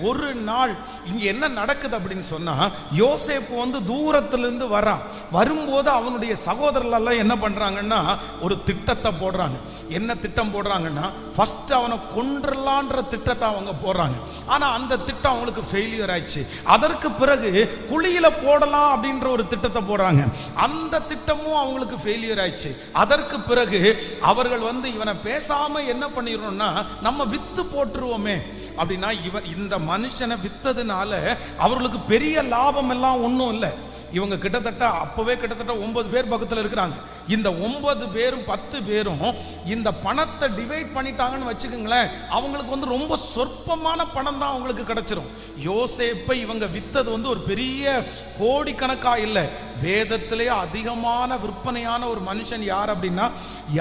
ஒரு நாள் இங்க என்ன நடக்குது அப்படின்னு சொன்னா, யோசேப்பு தூரத்திலிருந்து வரான். வரும்போது அவனுடைய சகோதரர்கள் என்ன பண்றாங்கன்னா ஒரு திட்டத்தை போடுறாங்க. என்ன திட்டம் போடுறாங்கன்னா, ஃபர்ஸ்ட் அவனை கொன்றலான்ற திட்டத்தை அவங்க போடுறாங்க. ஆனா அந்த திட்டம் அவங்களுக்கு ஃபெயிலியர் ஆயிடுச்சு. அதற்கு பிறகு குழியில போடலாம் அப்படின்ற ஒரு திட்டத்தை போடுறாங்க. அந்த திட்டமும் அவங்களுக்கு ஃபெயிலியர் ஆயிடுச்சு. அதற்கு பிறகு அவர்கள் இவனை பேசாம என்ன பண்ணிரோம்னா, நம்ம வித்து போட்டுருவோமே அப்படின்னா, இந்த மனுஷனை வித்ததுனால அவர்களுக்கு பெரிய லாபம் எல்லாம் ஒன்றும் இல்லை. இவங்க அப்பவே கிட்டத்தட்ட 9 பேர் பக்கத்தில் இருக்கிறாங்க. இந்த 9 பேரும் 10 பேரும் இந்த பணத்தை டிவைட் பண்ணிட்டாங்கன்னு வச்சுக்கோங்களேன், அவங்களுக்கு ரொம்ப சொற்பமான பணம் தான் அவங்களுக்கு கிடைச்சிரும். யோசேப்பை இவங்க வித்தது ஒரு பெரிய கோடிக்கணக்கா இல்லை. வேதத்திலே அதிகமான விற்பனையான ஒரு மனுஷன் யார் அப்படின்னா,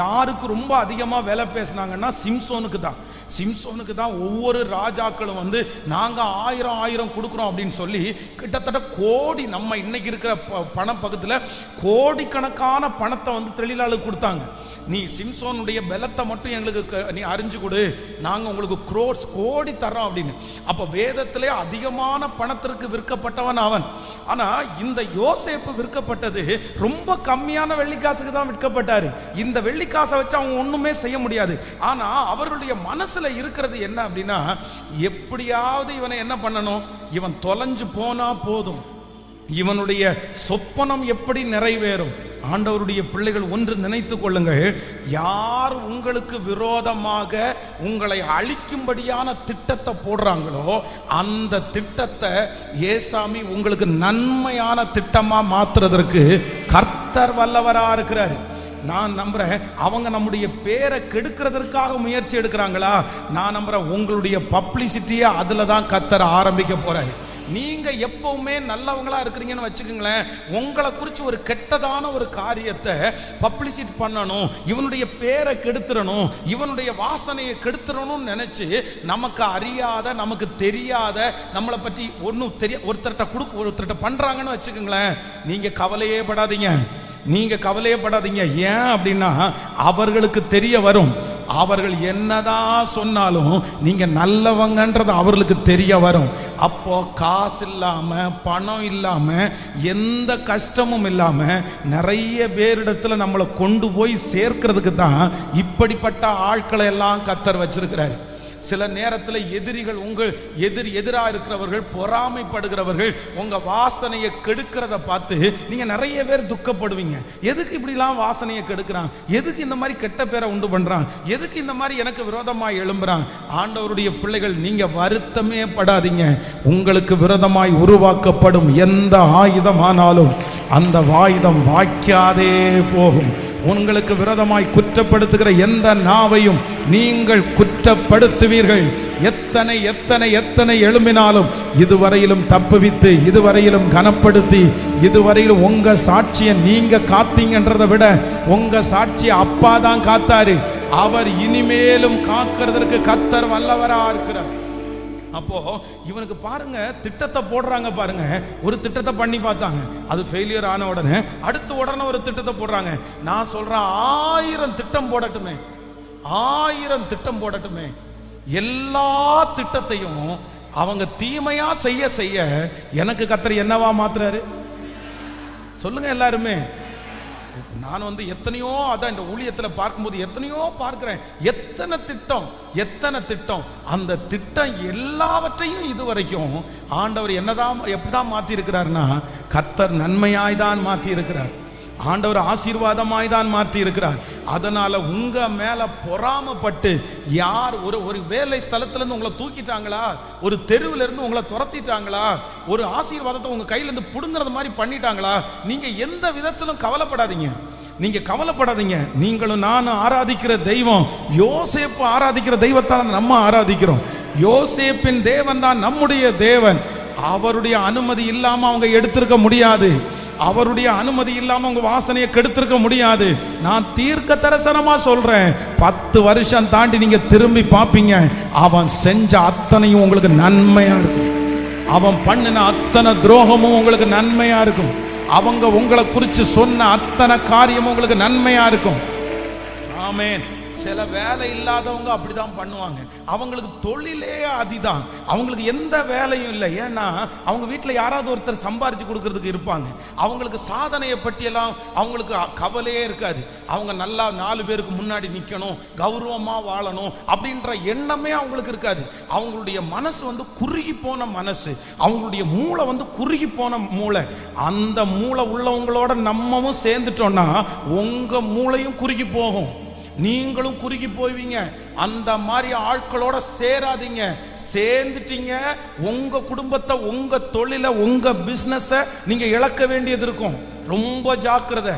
யாருக்கு ரொம்ப அதிகமாக வேலை பேசினாங்கன்னா சிம்சோனுக்கு தான் ஒவ்வொரு ராஜாக்களும் நாங்க 1000 கொடுக்குறோம் அப்படின்னு சொல்லி கிட்டத்தட்ட கோடி, நம்ம இன்னைக்கு இருக்கிற பணம் பக்கத்தில் கோடிக்கணக்கான பணத்தை தொழிலாளர்களுக்கு கொடுத்தாங்க. நீ சிம்சோனுடைய பலத்தை மட்டும் எங்களுக்கு நீ அறிஞ்சு கொடு, நாங்க உங்களுக்கு கோடி தரோம் அப்படின்னு. அப்ப வேதத்திலே அதிகமான பணத்திற்கு விற்கப்பட்டவன் அவன். ஆனா இந்த யோசேப்பு விற்கப்பட்டது ரொம்ப கம்மியான வெள்ளிக்காசுக்கு தான் விற்கப்பட்டாரு. இந்த வெள்ளிக்காசை வச்சு அவங்க ஒண்ணுமே செய்ய முடியாது. ஆனா அவர்களுடைய மனசுல இருக்கிறது என்ன அப்படின்னா, எப்படியாவது இவனை என்ன பண்ணணும், இவன் தொலைஞ்சு போனா போதும், இவனுடைய சொப்பனம் எப்படி நிறைவேறும். ஆண்டவருடைய பிள்ளைகள் ஒன்று நினைத்துக் கொள்ளுங்கள், யார் உங்களுக்கு விரோதமாக உங்களை அழிக்கும்படியான திட்டத்தை போடுறாங்களோ அந்த திட்டத்தை ஏசாமி உங்களுக்கு நன்மையான திட்டமா மாத்துறதற்கு கர்த்தர் வல்லவரா இருக்கிறார். நான் நம்புறேன், அவங்க நம்முடைய பேரை கெடுக்கிறதற்காக முயற்சி எடுக்கிறாங்களா? நான் நம்புறேன் உங்களுடைய பப்ளிசிட்டியை அதுல தான் கர்த்தர் ஆரம்பிக்க போறாரு. நீங்க எப்பவுமே நல்லவங்களா இருக்கிறீங்கன்னு வச்சுக்கோங்களேன், உங்களை குறித்து ஒரு கெட்டதான ஒரு காரியத்தை பப்ளிசிட்டி பண்ணணும், இவனுடைய பேரை கெடுத்துடணும், இவனுடைய வாசனையை கெடுத்துடணும்னு நினைச்சு நமக்கு அறியாத நமக்கு தெரியாத நம்மளை பற்றி ஒன்றும் ஒருத்தர்கிட்ட பண்றாங்கன்னு வச்சுக்கோங்களேன், நீங்க கவலையே படாதீங்க. நீங்க கவலையே படாதீங்க. ஏன் அப்படின்னா அவர்களுக்கு தெரிய வரும், அவர்கள் என்னதான் சொன்னாலும் நீங்க நல்லவங்கன்றது அவர்களுக்கு தெரிய வரும். அப்போ காசு இல்லாம பணம் இல்லாம எந்த கஷ்டமும் இல்லாம நிறைய பேரிடத்துல நம்மளை கொண்டு போய் சேர்க்கிறதுக்கு தான் இப்படிப்பட்ட ஆட்களை எல்லாம் கர்த்தர் வச்சிருக்கிறாரு. சில நேரத்தில் எதிரிகள், உங்கள் எதிராக இருக்கிறவர்கள், பொறாமைப்படுகிறவர்கள் உங்க வாசனையை கெடுக்கிறத பார்த்து நீங்க நிறைய பேர் துக்கப்படுவீங்க. எதுக்கு இப்படிலாம் வாசனையை கெடுக்கிறான், எதுக்கு இந்த மாதிரி கெட்ட பேரை உண்டு பண்றான், எதுக்கு இந்த மாதிரி எனக்கு விரோதமாய் எழும்புறான். ஆண்டவருடைய பிள்ளைகள், நீங்க வருத்தமே படாதீங்க. உங்களுக்கு விரோதமாய் உருவாக்கப்படும் எந்த ஆயுதமானாலும் அந்த ஆயுதம் வாய்க்காதே போகும். உங்களுக்கு விரோதமாய் குற்றப்படுத்துகிற எந்த நாவையும் நீங்கள் குற்றப்படுத்துவீர்கள். எத்தனை எத்தனை எத்தனை எழும்பினாலும் இதுவரையிலும் தப்புவித்து, இதுவரையிலும் கனப்படுத்தி, இதுவரையிலும் உங்க சாட்சியை நீங்க காத்தீங்கன்றதை விட உங்க சாட்சியை அப்பா தான் காத்தாரு. அவர் இனிமேலும் காக்கிறதற்கு கர்த்தர் வல்லவரா இருக்கிறார். அப்போ இவனுக்கு பாருங்க, திட்டத்தை போடுறாங்க பாருங்க. ஒரு திட்டத்தை பண்ணி பார்த்தாங்க, அது ஃபெயிலியர் ஆன உடனே அடுத்த உடனே ஒரு திட்டத்தை போடுறாங்க. நான் சொல்றேன், 1000 திட்டம் போடட்டுமே, 1000 திட்டம் போடட்டுமே. எல்லா திட்டத்தையும் அவங்க தீமையா செய்ய செய்ய எனக்கு கர்த்தர் என்னவா மாத்துறாரு சொல்லுங்க எல்லாருமே. நான் எத்தனையோ, அதான் இந்த ஊழியத்தில் பார்க்கும்போது எத்தனையோ பார்க்கிறேன். எத்தனை திட்டம், அந்த திட்டம் எல்லாவற்றையும் இதுவரைக்கும் ஆண்டவர் எப்படிதான் மாத்தி இருக்கிறார்னா, கர்த்தர் நன்மையாய் தான் மாத்தி இருக்கிறார். ஆண்டவர் ஆசீர்வாதமாய் தான் மாற்றி இருக்கிறார். அதனால உங்க மேல பொறாமப்பட்டு யார் ஒரு வேலை ஸ்தலத்திலிருந்து உங்களை தூக்கிட்டாங்களா, ஒரு தெருவில் இருந்து உங்களை துரத்திட்டாங்களா, ஒரு ஆசீர்வாதத்தை உங்க கையில இருந்து புடுங்கிறது மாதிரி பண்ணிட்டாங்களா, நீங்க எந்த விதத்திலும் கவலைப்படாதீங்க. நீங்க கவலைப்படாதீங்க. நீங்களும் நானும் ஆராதிக்கிற தெய்வம், யோசேப்பு ஆராதிக்கிற தெய்வத்தால் நம்ம ஆராதிக்கிறோம். யோசேப்பின் தேவன் தான் நம்முடைய தேவன். அவருடைய அனுமதி இல்லாம அவங்க எடுத்திருக்க முடியாது. அவருடைய அனுமதி இல்லாம உங்க வாசனையை கெடுத்திருக்க முடியாது. நான் தீர்க்க தரிசனமா சொல்றேன், 10 வருஷம் தாண்டி நீங்க திரும்பி பார்ப்பீங்க, அவன் செஞ்ச அத்தனையும் உங்களுக்கு நன்மையா இருக்கும். அவன் பண்ணின அத்தனை துரோகமும் உங்களுக்கு நன்மையா இருக்கும். அவங்க உங்களை குறித்து சொன்ன அத்தனை காரியமும் உங்களுக்கு நன்மையா இருக்கும். ஆமென். சில வேலை இல்லாதவங்க அப்படிதான் பண்ணுவாங்க. அவங்களுக்கு தொழிலே அதிதான், அவங்களுக்கு எந்த வேலையும் இல்லை. ஏன்னா அவங்க வீட்டில் யாராவது ஒருத்தர் சம்பாரிச்சு கொடுக்கறதுக்கு இருப்பாங்க. அவங்களுக்கு சாதனையை பற்றியெல்லாம் அவங்களுக்கு கவலையே இருக்காது. அவங்க நல்லா 4 பேருக்கு முன்னாடி நிற்கணும், கௌரவமாக வாழணும் அப்படின்ற எண்ணமே அவங்களுக்கு இருக்காது. அவங்களுடைய மனசு குறுகி போன மனசு, அவங்களுடைய மூளை குறுகி போன மூளை. அந்த மூளை உள்ளவங்களோட நம்மவும் சேர்ந்துட்டோம்னா உங்க மூளையும் குறுகி போகும், நீங்களும் குறுகி போவீங்க. அந்த மாதிரி ஆட்களோட சேராதீங்க. சேர்ந்துட்டீங்க, உங்க குடும்பத்தை, உங்க தொழிலை, உங்க பிசினஸை நீங்க இழக்க வேண்டியது இருக்கும். ரொம்ப ஜாக்கிரதை.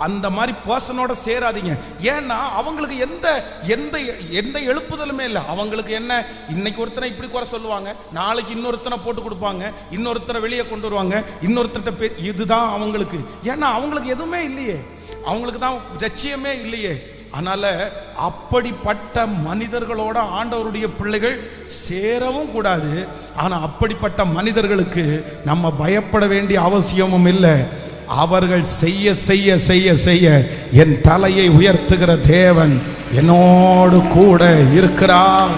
அந்த மாதிரி பர்சனோட சேராதீங்க. ஏன்னா அவங்களுக்கு எந்த எந்த எந்த எழுப்புதலுமே இல்லை. அவங்களுக்கு என்ன, இன்னைக்கு ஒருத்தனை இப்படி குறை சொல்லுவாங்க, நாளைக்கு இன்னொருத்தனை போட்டு கொடுப்பாங்க, இன்னொருத்தரை வெளியே கொண்டு வருவாங்க, இன்னொருத்தர்கிட்ட இதுதான் அவங்களுக்கு. ஏன்னா அவங்களுக்கு எதுவுமே இல்லையே, அவங்களுக்கு தான் லட்சியமே இல்லையே. அதனால அப்படிப்பட்ட மனிதர்களோட ஆண்டவருடைய பிள்ளைகள் சேரவும் கூடாது. ஆனா அப்படிப்பட்ட மனிதர்களுக்கு நம்ம பயப்பட வேண்டிய அவசியமும் இல்லை. அவர்கள் செய்ய செய்ய செய்ய செய்ய என் தலையை உயர்த்துகிற தேவன் என்னோடு கூட இருக்கிறார்.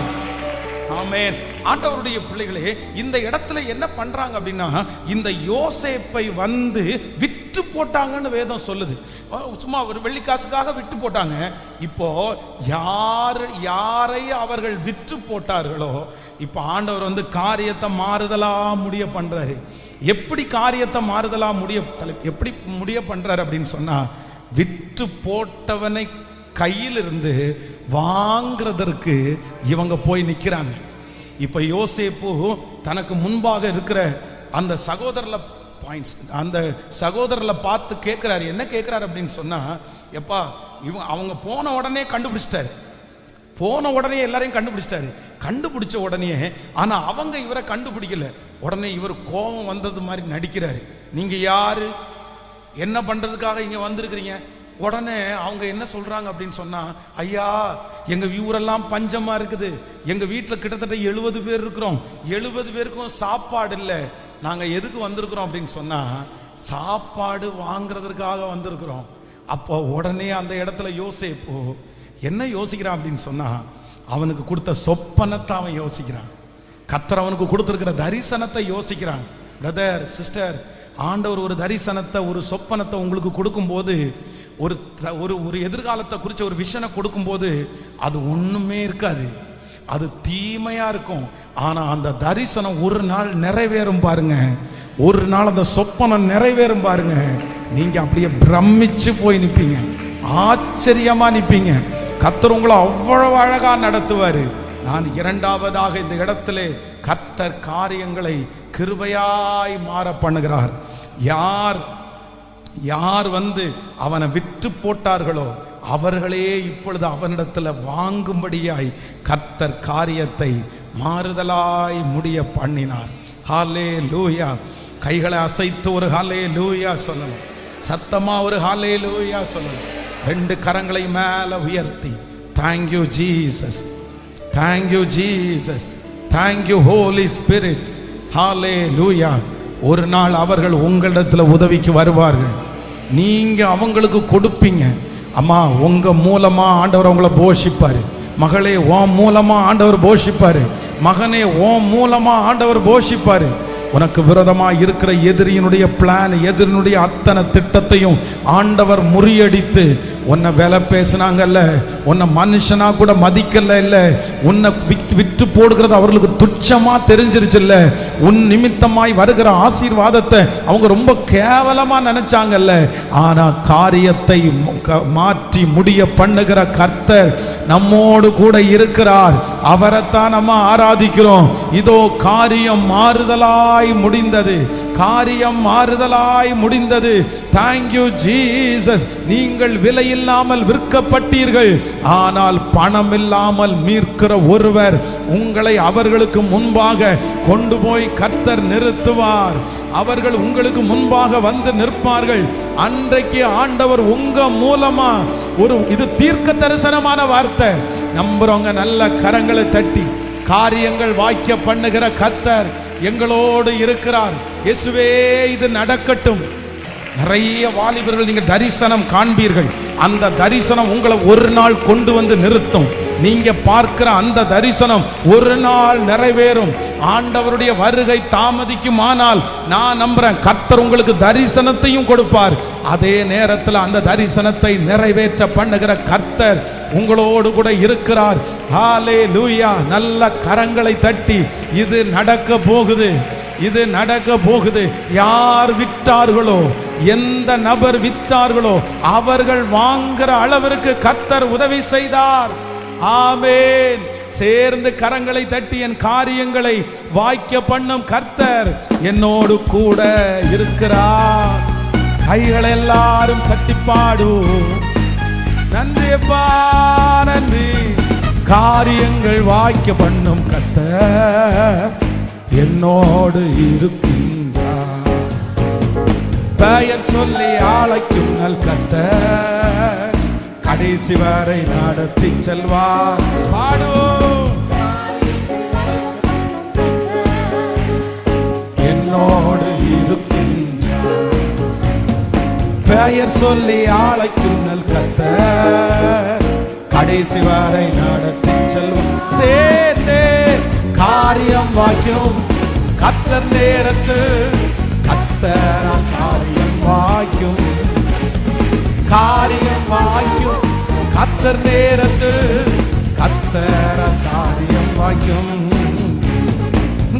ஆமென். ஆண்டவருடைய பிள்ளைகளே, இந்த இடத்துல என்ன பண்றாங்க அப்படின்னா, இந்த யோசேப்பை விட்டு போட்டாங்கன்னு வேதம் சொல்லுது. சும்மா ஒரு வெள்ளிக்காசுக்காக விட்டு போட்டாங்க. இப்போ யாரை அவர்கள் விற்று போட்டார்களோ, இப்போ ஆண்டவர் காரியத்தை மாறுதலா முடிய பண்றாரு. எப்படி காரியத்தை மாறுதலா எப்படி முடிய பண்றாரு அப்படின்னு சொன்னா, விற்று போட்டவனை கையிலிருந்து வாங்குறதற்கு இவங்க போய் நிற்கிறாங்க. இப்போ யோசேப்பு தனக்கு முன்பாக இருக்கிற அந்த சகோதரர்ல பார்த்து கேட்கிறாரு. என்ன கேட்கிறாரு அப்படின்னு சொன்னா, எப்பா அவங்க போன உடனே கண்டுபிடிச்சிட்டாரு, போன உடனே எல்லாரையும் கண்டுபிடிச்சிட்டாரு. கண்டுபிடிச்ச உடனே, ஆனா அவங்க இவரை கண்டுபிடிக்கல. உடனே இவர் கோபம் வந்தது மாதிரி நடிக்கிறாரு. நீங்க யாரு, என்ன பண்றதுக்காக இங்க வந்திருக்கிறீங்க? உடனே அவங்க என்ன சொல்றாங்க அப்படின்னு சொன்னா, ஐயா எங்க ஊரெல்லாம் பஞ்சமா இருக்குது, எங்க வீட்டில் கிட்டத்தட்ட 70 பேர் இருக்கிறோம், 70 பேருக்கும் சாப்பாடு இல்லை, நாங்க எதுக்கு வந்திருக்கிறோம் அப்படின்னு சொன்னா சாப்பாடு வாங்குறதுக்காக வந்திருக்கிறோம். அப்போ உடனே அந்த இடத்துல யோசேப்பு என்ன யோசிக்கிறான் அப்படின்னு சொன்னா, அவனுக்கு கொடுத்த சொப்பனத்தை அவன் யோசிக்கிறான், கர்த்தர் அவனுக்கு கொடுத்திருக்கிற தரிசனத்தை யோசிக்கிறான். பிரதர் சிஸ்டர், ஆண்டவர் ஒரு தரிசனத்தை ஒரு சொப்பனத்தை உங்களுக்கு கொடுக்கும்போது, ஒரு ஒரு எதிர்காலத்தை குறித்த ஒரு விஷனை கொடுக்கும்போது அது ஒண்ணுமே இருக்காது, அது தீமையா இருக்கும். ஆனா அந்த தரிசனம் ஒரு நாள் நிறைவேறும் பாருங்க, ஒரு நாள் அந்த சொப்பனம் நிறைவேறும் பாருங்க, நீங்க அப்படியே பிரமிச்சு போய் நிற்பீங்க, ஆச்சரியமா நிற்பீங்க. கர்த்தர் உங்களை அவ்வளவு அழகா நடத்துவாரு. நான் இரண்டாவதாக இந்த இடத்திலே கர்த்தர் காரியங்களை கிருபையாய் மாற பண்ணுகிறார். யார் வந்து அவனை விற்று போட்டார்களோ அவர்களே இப்பொழுது அவனிடத்தில் வாங்கும்படியாய் கர்த்தர் காரியத்தை மாறுதலாய் முடிய பண்ணினார். ஹல்லேலூயா. கைகளை அசைத்து ஒரு ஹல்லேலூயா சொல்லணும், சத்தமா ஒரு ஹல்லேலூயா சொல்லணும். 2 கரங்களை மேல உயர்த்தி, thank you Jesus, thank you Jesus, thank you holy spirit. Hallelujah. ஒரு நாள் அவர்கள் உங்களிடத்தில் உதவிக்கு வருவார்கள், நீங்க அவங்களுக்கு கொடுப்பீங்க. அம்மா உங்க மூலமா ஆண்டவர் உங்களை போஷிப்பாரு, மகளே உன் மூலமா ஆண்டவர் போஷிப்பாரு, மகனே உன் மூலமா ஆண்டவர் போஷிப்பாரு. உனக்கு விரோதமா இருக்கிற எதிரியினுடைய பிளான், எதிரினுடைய அத்தனை திட்டத்தையும் ஆண்டவர் முறியடித்து, உன்னை வேலை பேசினாங்கல்ல, உன்னை மனுஷனா கூட மதிக்கல இல்ல, உன்னை விட்டு போடுகிறது அவர்களுக்கு துச்சமா தெரிஞ்சிருச்சுல்ல, உன் நிமித்தமாய் வருகிற ஆசீர்வாதத்தை அவங்க ரொம்ப கேவலமா நினைச்சாங்கல்ல, ஆனா காரியத்தை மாற்றி முடிய பண்ணுகிற கர்த்தர் நம்மோடு கூட இருக்கிறார், அவரைத்தான் நம்ம ஆராதிக்கிறோம். இதோ காரியம் மாறுதலாய் முடிந்தது, காரியம் மாறுதலாய் முடிந்தது. Thank you Jesus. நீங்கள் விலையில்லாமல் விற்கப்பட்டீர்கள், ஆனால் பணம் இல்லாமல் மீட்கிற ஒருவர் உங்களை அவர்களுக்கு முன்பாக கொண்டு போய் கர்த்தர் நிறுத்துவார். அவர்கள் உங்களுக்கு முன்பாக வந்து நிற்பார்கள். அன்றைக்கு ஆண்டவர் உங்க மூலமா இது தீர்க்க தரிசனமான வார்த்தை. நம்புறவங்க நல்ல கரங்களை தட்டி, காரியங்கள் வாய்க்க பண்ணுகிற கர்த்தர் எங்களோடு இருக்கிறார். இயேசுவே இது நடக்கட்டும். நிறைய வாலிபர்கள் நீங்க தரிசனம் காண்பீர்கள், அந்த தரிசனம் உங்களை ஒரு நாள் கொண்டு வந்து நிறுத்தும். நீங்க பார்க்கிற அந்த தரிசனம் ஒரு நாள் நிறைவேறும். ஆண்டவருடைய வருகை தாமதிக்குமானால் நான் நம்புறேன் கர்த்தர் உங்களுக்கு தரிசனத்தையும் கொடுப்பார். அதே நேரத்தில் அந்த தரிசனத்தை நிறைவேற்ற பண்ணுகிற கர்த்தர் உங்களோடு கூட இருக்கிறார். ஹல்லேலூயா. நல்ல கரங்களை தட்டி, இது நடக்க போகுது, இது நடக்க போகுது. யார் விற்றார்களோ, எந்த நபர் விற்றார்களோ அவர்கள் வாங்குற அளவிற்கு கர்த்தர் உதவி செய்தார். ஆமென். சேர்ந்து கரங்களை தட்டி, என் காரியங்களை வாய்க்க பண்ணும் கர்த்தர் என்னோடு கூட இருக்கிறார். கைகளை எல்லாரும் தட்டி பாடும். நன்றி அப்பா, நன்றி. காரியங்கள் வாய்க்க பண்ணும் கர்த்தர் என்னோடு இருக்கின்றார். பெயர் சொல்லி அழைக்கும் நல் கர்த்தர் கடைசி வரை நடத்தி செல்வார். பாடும். என்னோடு இருக்கின்றார். பெயர் சொல்லி அழைக்கும் நல் கர்த்தர் கடைசி வரை நடத்தி செல்வார். சேர்ந்தே காரியம் வாய்க்கும் கர்த்தர் நேரத்தில், கர்த்தர் காரியம் வாய்க்கும், காரியம் வாய்க்கும் கர்த்தர் நேரத்தில், கர்த்தர் காரியம் வாய்க்கும்.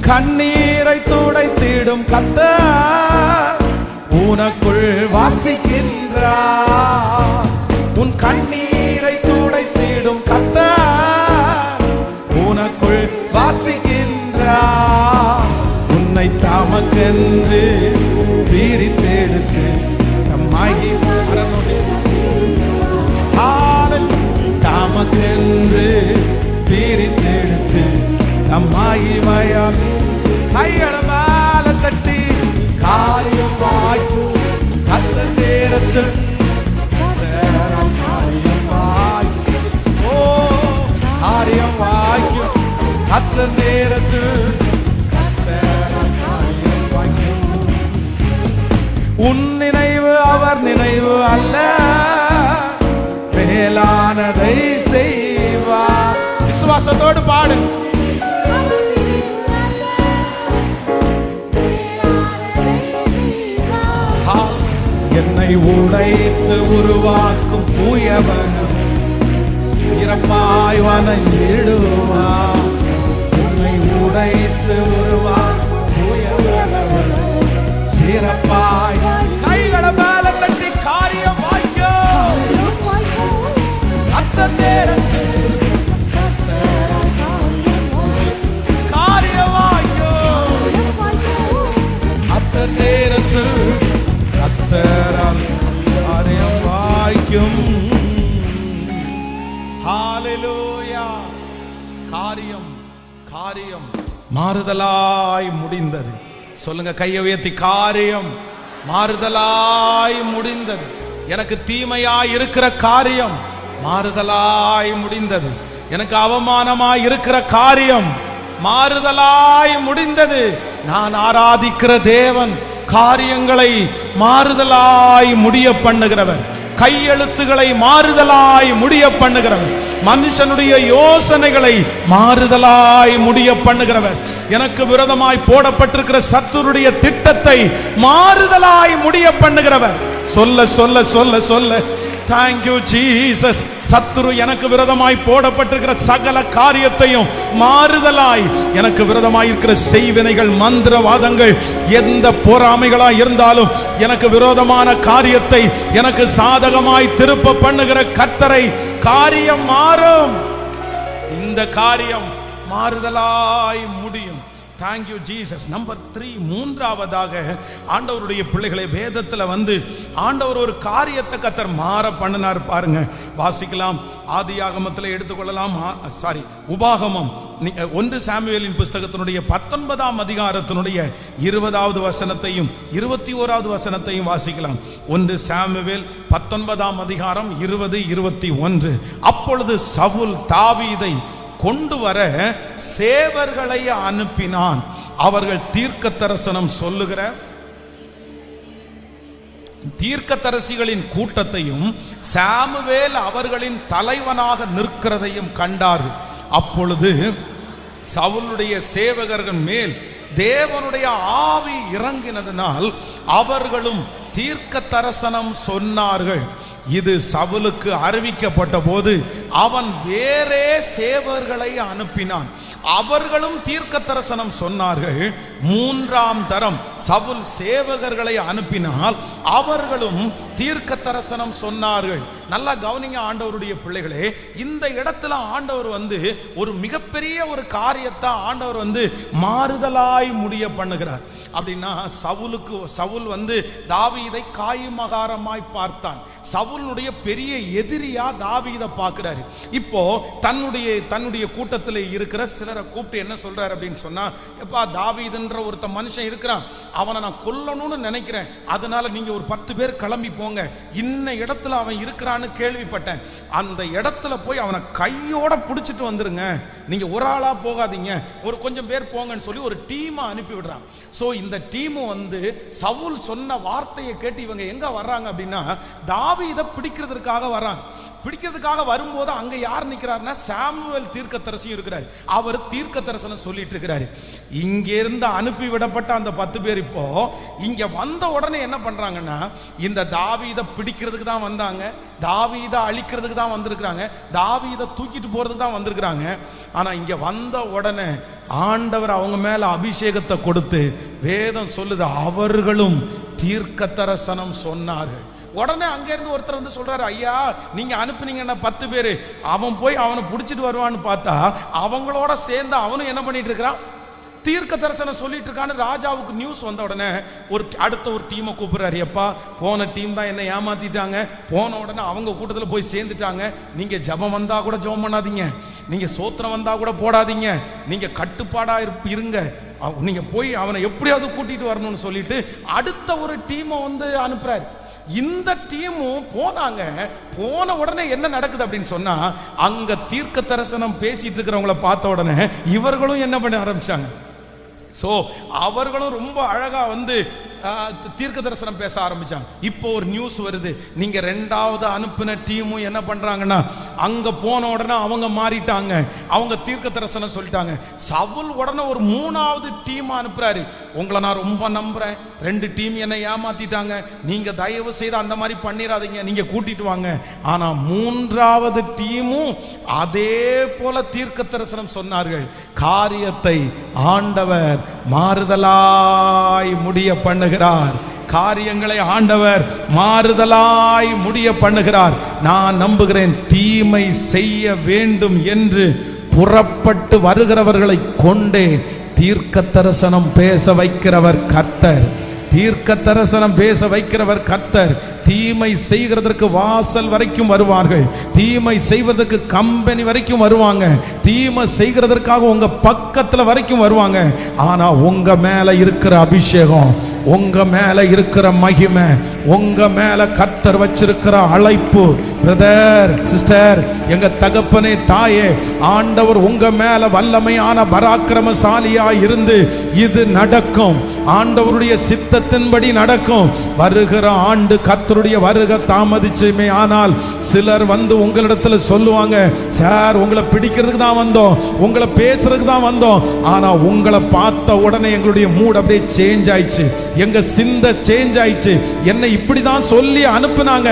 கண்ணீரை துடைத்திடும் கர்த்தர் உனக்குள் வாசிக்கின்றார். உன் கண்ணீரை துடைத்திடும் கர்த்தர் உனக்குள் வாசிக்கின்றார். உன்னை தமக்கென்று பிரித்தெடுத்து தம்மாகி தமக்கென்று பிரித்தெடுத்து மகிமையால் கைகளை மேல தட்டி காரியம் வாய்க்கும் கர்த்தர் நேரத்தில் காரியம் வாய்க்கும். ஓ காரியம் வாய்க்கும் கர்த்தர் நேரத்தில் காரியம் வாய்க்கும். உன் நினைவு அவர் நினைவு அல்ல, மேலானதை செய்வார். விசுவாசத்தோடு பாடு. என்னை உடைத்து உருவாக்கும் புயவனம் சிறப்பாய் வணங்கிடுவார். என்னை உடைத்து உருவாக்கும் புயவனம் சிறப்பாய். கைகளை மேல தட்டி காரியம் வாய்க்கும் அந்த நேரத்தில் காரியம் வாய்க்கும் அந்த நேரத்தில் கர்த்தரால் காரியம் வாய்க்கும். ஹல்லேலூயா. காரியம் காரியம் மாறுதலாய் முடிந்தது. சொல்லுங்க கையை உயர்த்தி, காரியம் மாறுதலாய் முடிந்தது. எனக்கு தீமையாய் இருக்கிற காரியம் மாறுதலாய் முடிந்தது. எனக்கு அவமானமாய் இருக்கிற காரியம் மாறுதலாய் முடிந்தது. நான் ஆராதிக்கிற தேவன் காரியங்களை மாறுதலாய் முடிய பண்ணுகிறவர், கையெழுத்துக்களை மாறுதலாய் முடிய பண்ணுகிறவர், மனுஷனுடைய யோசனைகளை மாறுதலாய் முடிய பண்ணுகிறவர், எனக்கு விரோதமாய் போடப்பட்டிருக்கிற சத்துருடைய திட்டத்தை மாறுதலாய் முடிய பண்ணுகிறவர். சொல்ல சொல்ல சொல்ல சொல்ல Thank you Jesus. சத்துரு எனக்கு விரோதமாய் போடப்பட்டிருக்கிற சகல காரியத்தையும் மாறுதலாய், எனக்கு விரோதமாய் இருக்கிற செய்வினைகள் மந்திரவாதங்கள் எந்த பொறாமைகளாய் இருந்தாலும் எனக்கு விரோதமான காரியத்தை எனக்கு சாதகமாய் திருப்ப பண்ணுகிற கர்த்தரை காரியம் மாறும். இந்த காரியம் மாறுதலாய் முடியும். Thank you Jesus. நம்பர் 3, மூன்றாவதாக ஆண்டவருடைய பிள்ளைகளை வேதத்துல ஆண்டவர் ஒரு காரியத்தை கர்த்தர் மாற பண்ணினார் பாருங்க. வாசிக்கலாம். ஆதியாகமத்தில் எடுத்துக்கொள்ளலாம். உபாகமம் 1 சாமுவேலின் புஸ்தகத்தினுடைய 19ஆம் அதிகாரத்தினுடைய 20வது வசனத்தையும் 21வது வசனத்தையும் வாசிக்கலாம். 1 சாமுவேல் 19ஆம் அதிகாரம் 20, 21. அப்பொழுது சவுல் தாவீதை கொண்டு வர சேவர்களை அனுப்பினான். அவர்கள் தீர்க்கதரிசனம் சொல்லுகிற தீர்க்கதரிசிகளின் கூட்டத்தையும் சாமுவேல் அவர்களின் தலைவனாக நிற்கிறதையும் கண்டார்கள். அப்பொழுது சவுலுடைய சேவகர்கள் மேல் தேவனுடைய ஆவி இறங்கினதினால் அவர்களும் தீர்க்கதரிசனம் சொன்னார்கள். இது சவுலுக்கு அறிவிக்கப்பட்ட போது அவன் வேறே சேவர்களை அனுப்பினான். அவர்களும் தீர்க்கதரிசனம் சொன்னார்கள். 3ஆம் தரம் சவுல் சேவகர்களை அனுப்பினால் அவர்களும் தீர்க்கதரிசனம் சொன்னார்கள். நல்லா கவனிங்க ஆண்டவருடைய பிள்ளைகளே. இந்த இடத்துல ஆண்டவர் ஒரு மிகப்பெரிய ஒரு காரியத்தை ஆண்டவர் மாறுதலாய் முடிய பண்ணுகிறார். அப்படின்னா சவுல் தாவீதை காயுமகாரமாய் பார்த்தான். சவுலுடைய பெரிய எதிரியா தாவீதை பார்க்கிறாரு. இப்போ தன்னுடைய கூட்டத்தில் இருக்கிற சிலரை கூப்பிட்டு என்ன சொல்றாரு அப்படின்னு சொன்னா, எப்பா தாவீதுன்ற ஒருத்த மனுஷன் இருக்கிறான், அவனை நான் கொல்லணும்னு நினைக்கிறேன், அதனால நீங்க ஒரு 10 பேர் கிளம்பி போங்க, இன்ன இடத்துல அவன் இருக்கிறான்னு கேள்விப்பட்டேன், அந்த இடத்துல போய் அவனை கையோட பிடிச்சிட்டு வந்துருங்க, நீங்க ஒரு ஆளா போகாதீங்க, ஒரு கொஞ்சம் பேர் போங்கன்னு சொல்லி ஒரு டீமை அனுப்பி விடுறான். சோ இந்த டீம் சவுல் சொன்ன வார்த்தையை கேட்டு இவங்க எங்க வர்றாங்க அப்படின்னா தாவீதை பிடிக்கிறதுக்காக வர்றாங்க. பிடிக்கிறதுக்காக வரும்போது அங்க யார் நிக்கிறாருன்னா சாமுவேல் தீர்க்கதரிசி இருக்கிறார். அவர் தீர்க்கதரிசனம் சொல்லிட்டு இருக்கிறாரு. இங்க இருந்து அனுப்பி விடப்பட்ட அந்த 10 பேர் இப்போ இங்க வந்த உடனே என்ன பண்றாங்கன்னா, இந்த தாவீதை பிடிக்கிறதுக்கு தான் வந்தாங்க, தாவீதை அழிக்கிறதுக்கு தான் வந்திருக்கிறாங்க, தாவீதை தூக்கிட்டு போறதுக்கு தான் வந்திருக்கிறாங்க. ஆனா இங்க வந்த உடனே ஆண்டவர் அவங்க மேல அபிஷேகத்தை கொடுத்து வேதம் சொல்லுது அவர்களும் தீர்க்கதரிசனம் சொன்னார்கள். உடனே அங்க இருந்து ஒருத்தர் சொல்றாரு, ஐயா நீங்க அனுப்புனீங்கன்னா 10 பேரு, அவன் போய் அவனை பிடிச்சிட்டு வருவான்னு பார்த்தா அவங்களோட சேர்ந்து அவனும் என்ன பண்ணிட்டு இருக்கிறான், தீர்க்க தரிசனம் சொல்லிட்டு இருக்கான்னு ராஜாவுக்கு நியூஸ் வந்த உடனே அடுத்த ஒரு டீமை கூப்பிடுறாரு. எப்பா, போன டீம் தான் என்ன ஏமாத்திட்டாங்க, போன உடனே அவங்க கூட்டத்தில் போய் சேர்ந்துட்டாங்க. நீங்க ஜபம் வந்தா கூட ஜபம் பண்ணாதீங்க, நீங்க சோத்திரம் வந்தா கூட போடாதீங்க, நீங்க கட்டுப்பாடா இருங்க, நீங்க போய் அவனை எப்படியாவது கூட்டிட்டு வரணும்னு சொல்லிட்டு அடுத்த ஒரு டீமை அனுப்புறாரு. இந்த டீமும் போனாங்க. போன உடனே என்ன நடக்குது அப்படின்னு சொன்னா, அங்க தீர்க்க தரிசனம் பேசிட்டு இருக்கிறவங்கள பார்த்த உடனே இவர்களும் என்ன பண்ண ஆரம்பிச்சாங்க. சோ அவர்களும் ரொம்ப அழகா தீர்க்க தரிசனம் பேச ஆரம்பிச்சாங்க. இப்போ ஒரு நியூஸ் வருது, நீங்க ரெண்டாவது அனுப்பின டீமும் என்ன பண்றாங்கன்னா, அங்க போன உடனே அவங்க மாறிட்டாங்க, அவங்க தீர்க்க தரிசனம் சொல்லிட்டாங்க. சவுல் உடனே ஒரு மூணாவது டீம் அனுப்புறாரு. உங்களை நான் ரொம்ப நம்புறேன், 2 டீம் என்னை ஏமாத்திட்டாங்க, நீங்க தயவு செய்து அந்த மாதிரி பண்ணிடாதீங்க, நீங்க கூட்டிட்டு வாங்க. ஆனா மூன்றாவது டீமும் அதே போல தீர்க்க தரிசனம் சொன்னார்கள். காரியத்தை ஆண்டவர் மாறுதலாய் முடிய பண்ணுகிறார். காரியங்களை ஆண்டவர் மாறுதலாய் முடிய பண்ணுகிறார். நான் நம்புகிறேன், தீமை செய்ய வேண்டும் என்று புறப்பட்டு வருகிறவர்களை கொண்டே தீர்க்க தரிசனம் பேச வைக்கிறவர் கர்த்தர். தீர்க்க தரிசனம் பேச வைக்கிறவர் கர்த்தர். தீமை செய்கிறதற்கு வாசல் வரைக்கும் வருவார்கள், தீமை செய்வதற்கு கம்பெனி வரைக்கும் வருவாங்க, தீமை செய்கிறதற்காக உங்க பக்கத்துல வரைக்கும் வருவாங்க. ஆனா உங்க மேல இருக்கிற அபிஷேகம், உங்க மேல இருக்கிற மகிமை, உங்க மேல கர்த்தர் வச்சிருக்கிற அழைப்பு, பிரதர் சிஸ்டர், எங்க தகப்பனே தாயே, ஆண்டவர் உங்க மேல வல்லமையான பராக்கிரமசாலியா இருந்து இது நடக்கும், ஆண்டவருடைய சித்தத்தின்படி நடக்கும். வருகிற ஆண்டு கர்த்தருடைய வருகை தாமதிச்சுமே ஆனால் சிலர் உங்களிடத்துல சொல்லுவாங்க, சார் உங்களை பிடிக்கிறதுக்கு தான் வந்தோம், உங்களை பேசுறதுக்கு தான் வந்தோம், ஆனா உங்களை பார்த்த உடனே எங்களுடைய மூட் அப்படியே சேஞ்ச் ஆயிடுச்சு, எங்க சிந்தை சேஞ்ச் ஆயிடுச்சு, என்னை இப்படிதான் சொல்லி அனுப்புனாங்க,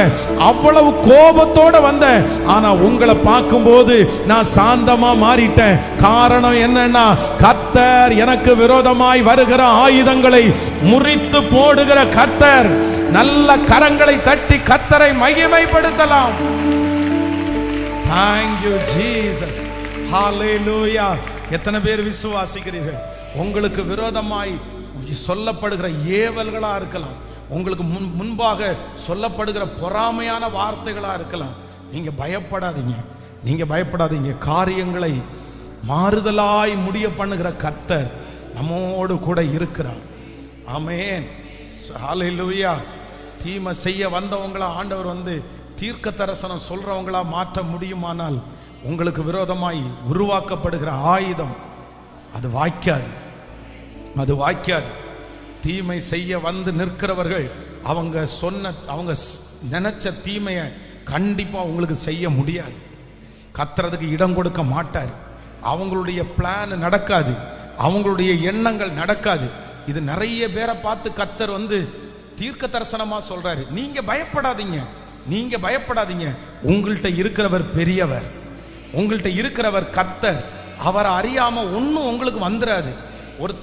அவ்வளவு கோபத்தோட வந்தேன், ஆனா உங்களை பார்க்கும்போது நான் சாந்தமா மாறிட்டேன். காரணம் என்னன்னா, கர்த்தர் எனக்கு விரோதமாய் வருகிற ஆயுதங்களை முறித்து போடுகிற கர்த்தர். நல்ல கரங்களை தட்டி கர்த்தரை மகிமைப்படுத்தலாம். Thank you Jesus. Hallelujah. எத்தனை பேர் விசுவாசிக்கிறீர்கள்? உங்களுக்கு விரோதமாய் சொல்லப்படுகிற ஏவல்களா இருக்கலாம், உங்களுக்கு முன்பாக சொல்லப்படுகிற பொறாமையான வார்த்தைகளா இருக்கலாம். நீங்க பயப்படாதீங்க, நீங்க பயப்படாதீங்க. காரியங்களை மாறுதலாய் முடிய பண்ணுகிற கர்த்தர் நம்மோடு கூட இருக்கிறார். ஆமென். ஹல்லேலூயா. தீமை செய்ய வந்தவங்களா ஆண்டவர் தீர்க்க தரிசனம் சொல்றவங்களா மாற்ற முடியுமானால், உங்களுக்கு விரோதமாய் உருவாக்கப்படுகிற ஆயுதம் அது வாய்க்காது, அது வாய்க்காது. தீமை செய்ய நிற்கிறவர்கள் அவங்க நினைச்ச தீமையை கண்டிப்பா உங்களுக்கு செய்ய முடியாது. கத்துறதுக்கு இடம் கொடுக்க மாட்டார். அவங்களுடைய பிளான் நடக்காது, அவங்களுடைய எண்ணங்கள் நடக்காது. இது நிறைய பேரை பார்த்து கர்த்தர் தீர்க்க தரிசனமா சொல்றாரு. நீங்க பயப்படாதீங்க, நீங்க பயப்படாதீங்க. உங்கள்கிட்ட இருக்கிறவர் பெரியவர், உங்கள்கிட்ட இருக்கிறவர் கர்த்தர். அவரை அறியாம ஒன்னும் உங்களுக்கு வந்துடாது.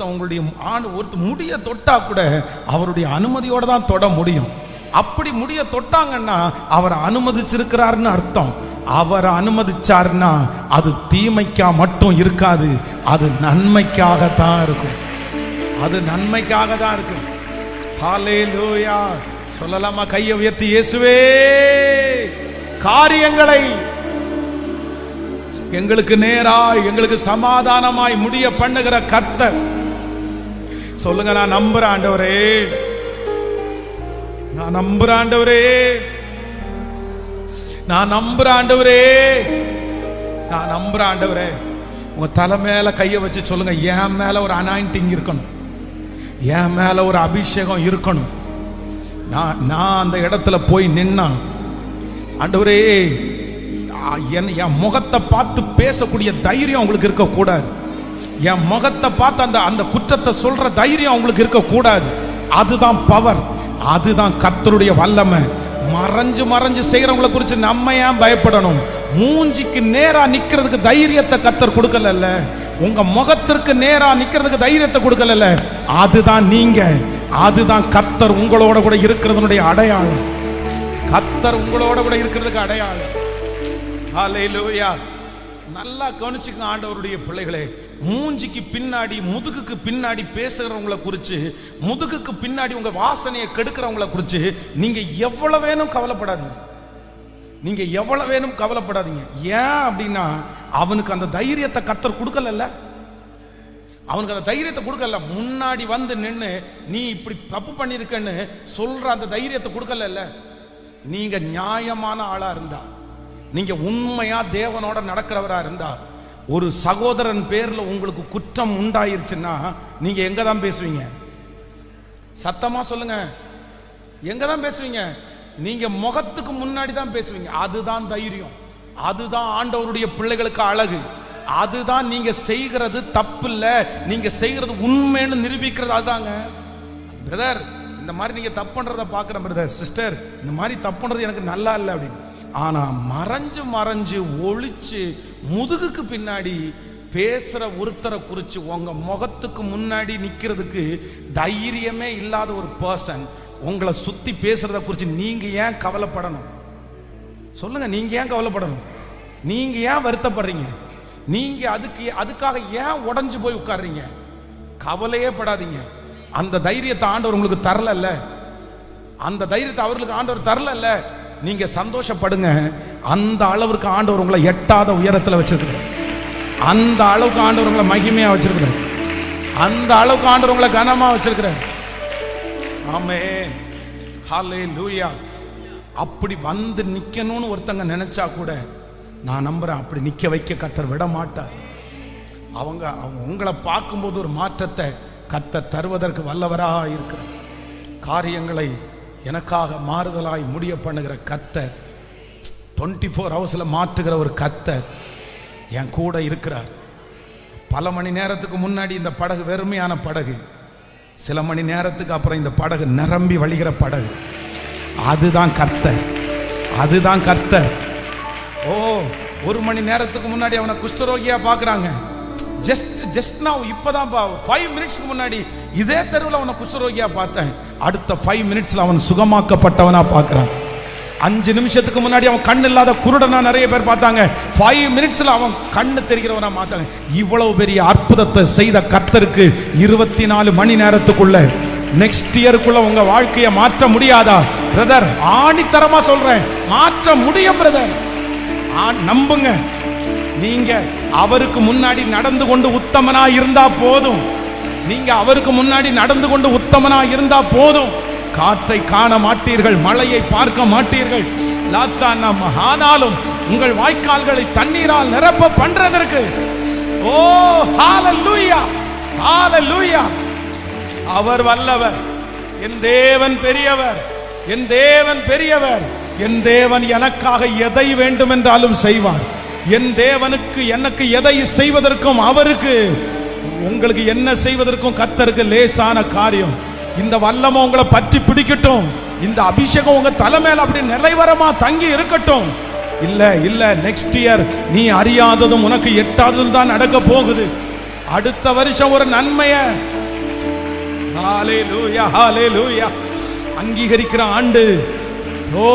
உங்களுடைய முடிய தொட்டா கூட அவருடைய அனுமதியோட தான் தொட முடியும். அப்படி முடிய தொட்டாங்கன்னா அவர் அனுமதிச்சிருக்கிறார்னு அர்த்தம். அவர் அனுமதிச்சார்னா அது தீமைக்கா மட்டும் இருக்காது, அது நன்மைக்காகத்தான் இருக்கும், அது நன்மைக்காக தான் இருக்கும். ஹல்லேலூயா. சொல்லலாமா? கையை உயர்த்தி, இயேசுவே காரியங்களை எங்களுக்கு நேராய் எங்களுக்கு சமாதானமாய் முடிய பண்ணுகிற கர்த்தர். சொல்லுங்க, நான் நம்புறேன் ஆண்டவரே, நான் நம்புறேன் ஆண்டவரே, நான் நம்புறேன் ஆண்டவரே, நான் நம்புறேன் ஆண்டவரே. உங்க தலை மேல கையை வச்சு சொல்லுங்க, என் மேல ஒரு அனாயிண்டிங் இருக்கணும், என் மேல ஒரு அபிஷேகம் இருக்கணும். நான் அந்த இடத்துல போய் நின்னா, ஆண்டவரே என் முகத்தை பார்த்து பேசக்கூடிய தைரியம் உங்களுக்கு இருக்கக்கூடாது, என் முகத்தை பார்த்து அந்த குற்றத்தை சொல்ற தைரியம் உங்களுக்கு இருக்கக்கூடாது. அதுதான் பவர், அதுதான் கர்த்தருடைய வல்லமை. மறைஞ்சு மறைஞ்சு செய்யறவங்களை குறித்து நம்ம ஏன் பயப்படணும்? மூஞ்சிக்கு நேரா நிக்கிறதுக்கு தைரியத்தை கர்த்தர் கொடுக்கல, உங்க முகத்திற்கு நேரா நிக்கிறதுக்கு தைரியத்தை கொடுக்கல. அதுதான் நீங்க, அதுதான் கர்த்தர் உங்களோட கூட இருக்கிறதுனுடைய அடையாளம். கர்த்தர் உங்களோட கூட இருக்கிறதுக்கு அடையாளம். ஹல்லேலூயா. நல்லா கவனிச்சுங்க ஆண்டவருடைய பிள்ளைகளே. மூஞ்சிக்கு பின்னாடி முதுகுக்கு பின்னாடி பேசுகிறவங்களை குறித்து, முதுகுக்கு பின்னாடி உங்க வாசனையை கெடுக்கிறவங்களை குறித்து நீங்க எவ்வளவு வேணும் கவலைப்படாதீங்க. நீங்க எவ்வளவு வேணும் கவலைப்படாதீங்க. ஏன் அப்படின்னா அவனுக்கு அந்த தைரியத்தை கர்த்தர் கொடுக்கல. அவனுக்கு அந்த தைரியத்தை கொடுக்கல. முன்னாடி வந்து நின்று நீ இப்படி தப்பு பண்ணிருக்கன்னு சொல்ற அந்த தைரியத்தை கொடுக்கல. நீங்க நியாயமான ஆளா இருந்தா, நீங்க உண்மையா தேவனோட நடக்கிறவரா இருந்தா, ஒரு சகோதரன் பேர்ல உங்களுக்கு குற்றம் உண்டாயிருச்சுன்னா நீங்க எங்க தான் பேசுவீங்க? சத்தமா சொல்லுங்க, எங்க தான் பேசுவீங்க? நீங்க முகத்துக்கு முன்னாடி தான் பேசுவீங்க. அதுதான் தைரியம், அதுதான் ஆண்டவருடைய பிள்ளைகளுக்கு அழகு, அதுதான் நீங்க செய்கிறது தப்பு இல்ல, நீங்க செய்கிறது உண்மைன்னு நிரூபிக்கிறது. அதுதாங்க பிரதர், இந்த மாதிரி நீங்க தப்பு பண்றத பாக்குறேன் பிரதர், சிஸ்டர், இந்த மாதிரி தப்பு பண்றது எனக்கு நல்லா இல்லை அப்படின்னு. ஆனா மறைஞ்சு மறைஞ்சு ஒளிச்சு முதுகுக்கு பின்னாடி பேசுற ஒருத்தரை குறிச்சு உங்க முகத்துக்கு முன்னாடி நிக்கிறதுக்கு தைரியமே இல்லாத ஒரு பர்சன் உங்களை சுத்தி பேசுறத குறிச்சு நீங்க ஏன் கவலைப்படணும்? சொல்லுங்க, நீங்க ஏன் கவலைப்படணும்? நீங்க ஏன் வருத்தப்படுறீங்க? நீங்க அதுக்காக ஏன் உடைஞ்சு போய் உட்கார்றீங்க? கவலையே படாதீங்க. அந்த தைரியத்தை ஆண்டவர் உங்களுக்கு தரல, அந்த தைரியத்தை அவர்களுக்கு ஆண்டவர் தரல. நீங்க சந்தோஷப்படுங்க. அந்த அளவுக்கு ஆண்டவர் உங்களை எட்டாத உயரத்தில் வச்சிருக்கிறார். அந்த அளவுக்கு ஆண்டவர் உங்களை மகிமையா வச்சிருக்கிறார். அந்த அளவுக்கு ஆண்டவர் உங்களை கனமா வச்சிருக்கிறார். ஆமென், ஹல்லேலூயா. அப்படி வந்து நிக்கணும்னு ஒருத்தங்க நினைச்சா கூட நான் நம்புறேன், அப்படி நிக்க வைக்க கர்த்தர் விட மாட்டார். அவங்க உங்களை பார்க்கும்போது ஒரு மாற்றத்தை கர்த்தர் தருவதற்கு வல்லவராக இருக்கிற காரியங்களை எனக்காக மாறுதலாய் முடிய பண்ணுகிற கர்த்தர், 24 ஹவர்ஸ்ல மாற்றுகிற ஒரு கர்த்தர் என் கூட இருக்கிறார். பல மணி நேரத்துக்கு முன்னாடி இந்த படகு வெறுமையான படகு, சில மணி நேரத்துக்கு அப்புறம் இந்த படகு நிரம்பி வழிகிற படகு. அதுதான் கர்த்தர், அதுதான் கர்த்தர். ஓ, ஒரு மணி நேரத்துக்கு முன்னாடி அவனை குஷ்டரோகியா பார்க்குறாங்க. ஜஸ்ட் நான் இப்பதான் 5 மினிட்ஸ்க்கு முன்னாடி இதே தெருவில் அவனை குஷ்டரோகியா பார்த்தேன். அடுத்த 5 மினிட்ஸ்ல அவன் சுகமாக்கப்பட்டவனா பார்க்கிறான். 5 நிமிஷத்துக்கு முன்னாடி அவன் கண்ணு இல்லாத குருடனா நிறைய பேர் பார்த்தாங்க. 5 மினிட்ஸ்ல அவன் கண்ணு தெரிகிறவனா பார்த்தாங்க. இவ்வளவு பெரிய அற்புதத்தை செய்த கர்த்தருக்கு 24 மணி நேரத்துக்குள்ள நெக்ஸ்ட் இயருக்குள்ள உங்க வாழ்க்கையை மாற்ற முடியாதா பிரதர்? ஆணித்தரமா சொல்றேன், மாற்ற முடியும் பிரதர். நம்புங்க. நீங்க அவருக்கு முன்னாடி நடந்து கொண்டு உத்தமனா இருந்தா போதும். நீங்க அவருக்கு முன்னாடி நடந்து கொண்டு உத்தமனா இருந்தா போதும். காற்றை காண மாட்டீர்கள், மழையை பார்க்க மாட்டீர்கள். ஆனாலும் உங்கள் வாய்க்கால்களை தண்ணீரால் நிரப்ப பண்றதற்கு, ஓ ஹல்லேலூயா, ஹல்லேலூயா, அவர் வல்லவர். என் தேவன் பெரியவர், என் தேவன் பெரியவர். என் தேவன் எனக்காக எதை வேண்டும் என்றாலும் செய்வார். என் தேவனுக்கு எனக்கு எதை செய்வதற்கும், அவருக்கு உங்களுக்கு என்ன செய்வதற்கும் கர்த்தருக்கு லேசான காரியம். இந்த வல்லமை உங்களை பற்றி பிடிக்கட்டும். இந்த அபிஷேகம் உங்க தலைமையில அப்படி நிறைவரமா தங்கி இருக்கட்டும். இல்ல நெக்ஸ்ட் இயர் நீ அறியாததும் உனக்கு எட்டாததும் தான் நடக்க போகுது. அடுத்த வருஷம் ஒரு நன்மைய ஹல்லேலூயா, ஹல்லேலூயா அங்கீகரிக்கிற ஆண்டு. ஓ,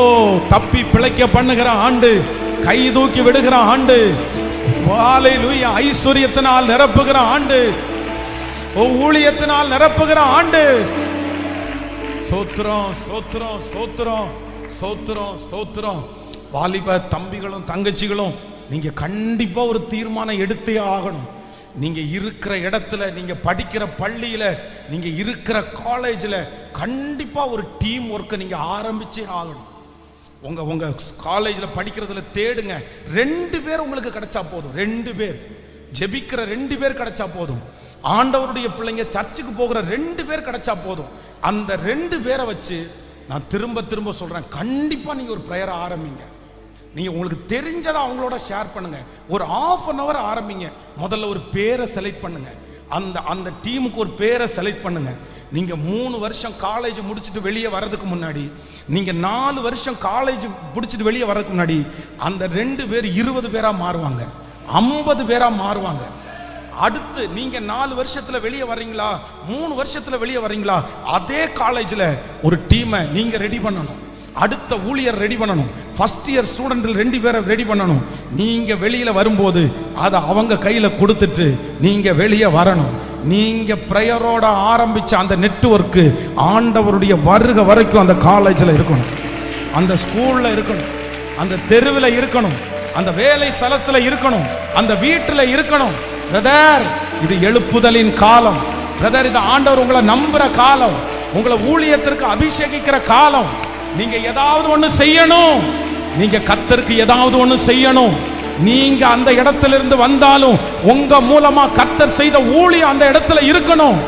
தப்பி பிழைக்க பண்ணுகிற ஆண்டு, கை தூக்கி விடுகிற ஆண்டு. ஹல்லேலூயா, ஐஸ்வரியத்தினால் நிரப்புகிற ஆண்டு, ஊழியத்தினால் நிரப்புகிற ஆண்டு. ஸ்தோத்திரம், ஸ்தோத்திரம், ஸ்தோத்திரம், ஸ்தோத்திரம், ஸ்தோத்திரம். வாலிப தம்பிகளும் தங்கச்சிகளும் நீங்க கண்டிப்பா ஒரு தீர்மானம் எடுத்தே ஆகணும். நீங்க இருக்கிற இடத்துல, நீங்க படிக்கிற பள்ளியில, நீங்க இருக்கிற காலேஜ்ல கண்டிப்பா ஒரு டீம் ஒர்க்கை நீங்க ஆரம்பிச்சே ஆகணும். உங்க காலேஜில் படிக்கிறதுல தேடுங்க. 2 பேர் உங்களுக்கு கிடைச்சா போதும். 2 பேர் ஜெபிக்கிற 2 பேர் கிடைச்சா போதும். ஆண்டவருடைய பிள்ளைங்க சர்ச்சுக்கு போகிற 2 பேர் கிடைச்சா போதும். அந்த 2 பேரை வச்சு நான் திரும்ப திரும்ப சொல்றேன், கண்டிப்பா நீங்க ஒரு பிரேயர் ஆரம்பிங்க. நீங்க உங்களுக்கு தெரிஞ்சதை அவங்களோட ஷேர் பண்ணுங்க. ஒரு 1/2 hour ஆரம்பிங்க. முதல்ல ஒரு பேரை செலக்ட் பண்ணுங்க. அந்த டீமுக்கு ஒரு பேரை செலக்ட் பண்ணுங்க. நீங்க 3 வருஷம் காலேஜ் முடிச்சுட்டு வெளியே வர்றதுக்கு முன்னாடி, நீங்க 4 வருஷம் காலேஜ் முடிச்சுட்டு வெளியே வர்றதுக்கு முன்னாடி அந்த 2 பேர் 20 பேரா மாறுவாங்க, 50 பேரா மாறுவாங்க. அடுத்து நீங்க 4 வருஷத்துல வெளியே வர்றீங்களா, 3 வருஷத்துல வெளியே வர்றீங்களா, அதே காலேஜ்ல ஒரு டீமை நீங்க ரெடி பண்ணணும். அடுத்த ஊழியர் ரெடி பண்ணணும், ஃபர்ஸ்ட் இயர் ஸ்டூடெண்ட் 2 பேரை ரெடி பண்ணணும். நீங்க வெளியில வரும்போது அதை அவங்க கையில கொடுத்துட்டு நீங்க வெளியே வரணும். நீங்க பிரேயரோட ஆரம்பிச்ச அந்த நெட்வொர்க் ஆண்டவருடைய வருகை வரைக்கும் அந்த காலேஜில் இருக்கணும், அந்த ஸ்கூல்ல இருக்கணும், அந்த தெருவில் இருக்கணும், அந்த வேலை ஸ்தலத்தில் இருக்கணும், அந்த வீட்டில் இருக்கணும். பிரதர், இது எழுப்புதலின் காலம். பிரதர், இது ஆண்டவர் உங்களை நம்புற காலம், உங்களை ஊழியத்திற்கு அபிஷேகிக்கிற காலம். நீங்க ஏதாவது ஒண்ணு செய்யணும், நீங்க கர்த்தருக்கு ஏதாவது ஒண்ணு செய்யணும். நீங்க அந்த இடத்திலிருந்து வந்தாலும் உங்க மூலமா கர்த்தர் செய்த ஊழியம் அந்த இடத்துல இருக்கணும்.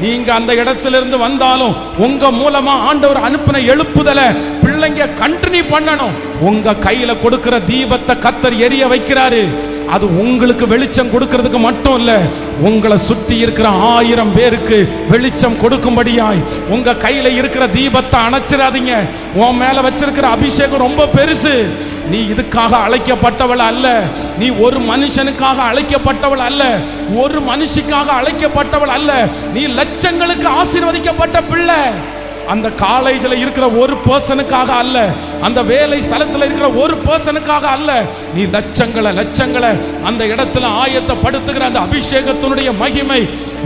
நீங்க அந்த இடத்திலிருந்து வந்தாலும் உங்க மூலமா ஆண்டவர் அனுப்பின எழுப்புதலை பிள்ளைங்க கண்டினியூ பண்ணணும். உங்க கையில கொடுக்கிற தீபத்தை கர்த்தர் எரிய வைக்கிறாரு. அது உங்களுக்கு வெளிச்சம் கொடுக்கிறதுக்கு மட்டும் இல்ல, உங்களை சுற்றி இருக்கிற 1000 பேருக்கு வெளிச்சம் கொடுக்கும்படியாய். உங்க கையில இருக்கிற தீபத்தை அணைச்சிடாதீங்க. உன் மேல வச்சிருக்கிற அபிஷேகம் ரொம்ப பெருசு. நீ இதுக்காக அழைக்கப்பட்டவள் அல்ல, நீ ஒரு மனுஷனுக்காக அழைக்கப்பட்டவள் அல்ல, ஒரு மனுஷிக்காக அழைக்கப்பட்டவள் அல்ல, நீ லட்சங்களுக்கு ஆசீர்வதிக்கப்பட்ட பிள்ளை. அந்த காலேஜில் இருக்கிற ஒரு பர்சனுக்காக அல்ல, அந்த வேலை ஸ்தலத்தில் இருக்கிற ஒரு பர்சனுக்காக அல்ல, நீ லட்சங்களை அந்த இடத்துல ஆயத்தப்படுத்துகிற அந்த அபிஷேகத்தினுடைய மகிமை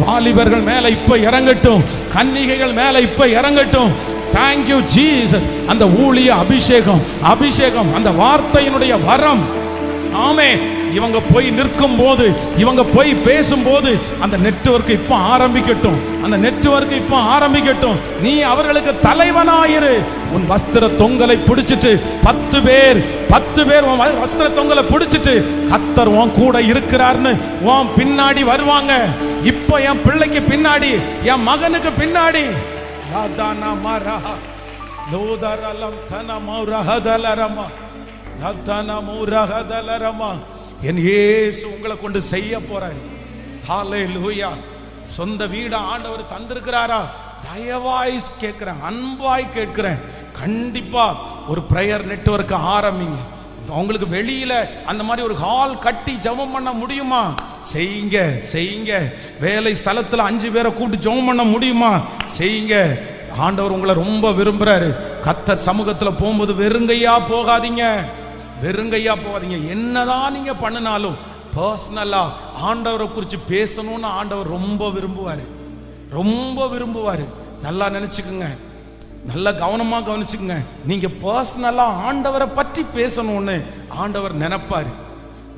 வாலிபர்கள் மேல இப்ப இறங்கட்டும், கன்னிகைகள் மேல இப்ப இறங்கட்டும். Thank you Jesus. அந்த ஊழிய அபிஷேகம் அந்த வார்த்தையினுடைய வரம். ஆமே, இவங்க போய் நிற்கும் போது, இவங்க போய் பேசும்போது அந்த நெட்வொர்க் இப்ப ஆரம்பிக்கட்டும், அந்த நெட்வொர்க் இப்ப ஆரம்பிக்கட்டும். நீ அவர்களுக்கு தலைவனாயிரு. உன் வஸ்திர தொங்கலை பிடிச்சிட்டு 10 பேர் உன் வஸ்திர தொங்கலை பிடிச்சிட்டு கர்த்தர் உன் கூட இருக்கிறார்னு உன் பின்னாடி வருவாங்க. இப்ப என் பிள்ளைக்கு பின்னாடி, என் மகனுக்கு பின்னாடி என் இயேசு உங்களை கொண்டு செய்ய போறாரு. ஹல்லேலூயா. சொந்த வீடு ஆண்டவர் தந்திருக்கிறாரா? தயவாய் கேட்கிறேன், அன்பாய் கேட்கிறேன், கண்டிப்பா ஒரு பிரேயர் நெட்வொர்க் ஆரம்பிங்க. உங்களுக்கு வெளியில அந்த மாதிரி ஒரு ஹால் கட்டி ஜெபம் பண்ண முடியுமா? செய்யுங்க. வேலை ஸ்தலத்துல 5 பேரை கூட்டி ஜெபம் பண்ண முடியுமா? செய்யுங்க. ஆண்டவர் உங்களை ரொம்ப விரும்புறாரு. கர்த்தர் சமூகத்துல போகும்போது வெறுங்கையா போகாதீங்க. என்னதான் நீங்க பண்ணினாலும் பர்சனலா ஆண்டவரை குறித்து பேசணும்னு ஆண்டவர் ரொம்ப விரும்புவாரு. நல்லா நினைச்சுக்குங்க, நல்லா கவனமா கவனிச்சுக்குங்க. நீங்க பர்சனலா ஆண்டவரை பற்றி பேசணும்னு ஆண்டவர் நினைப்பாரு.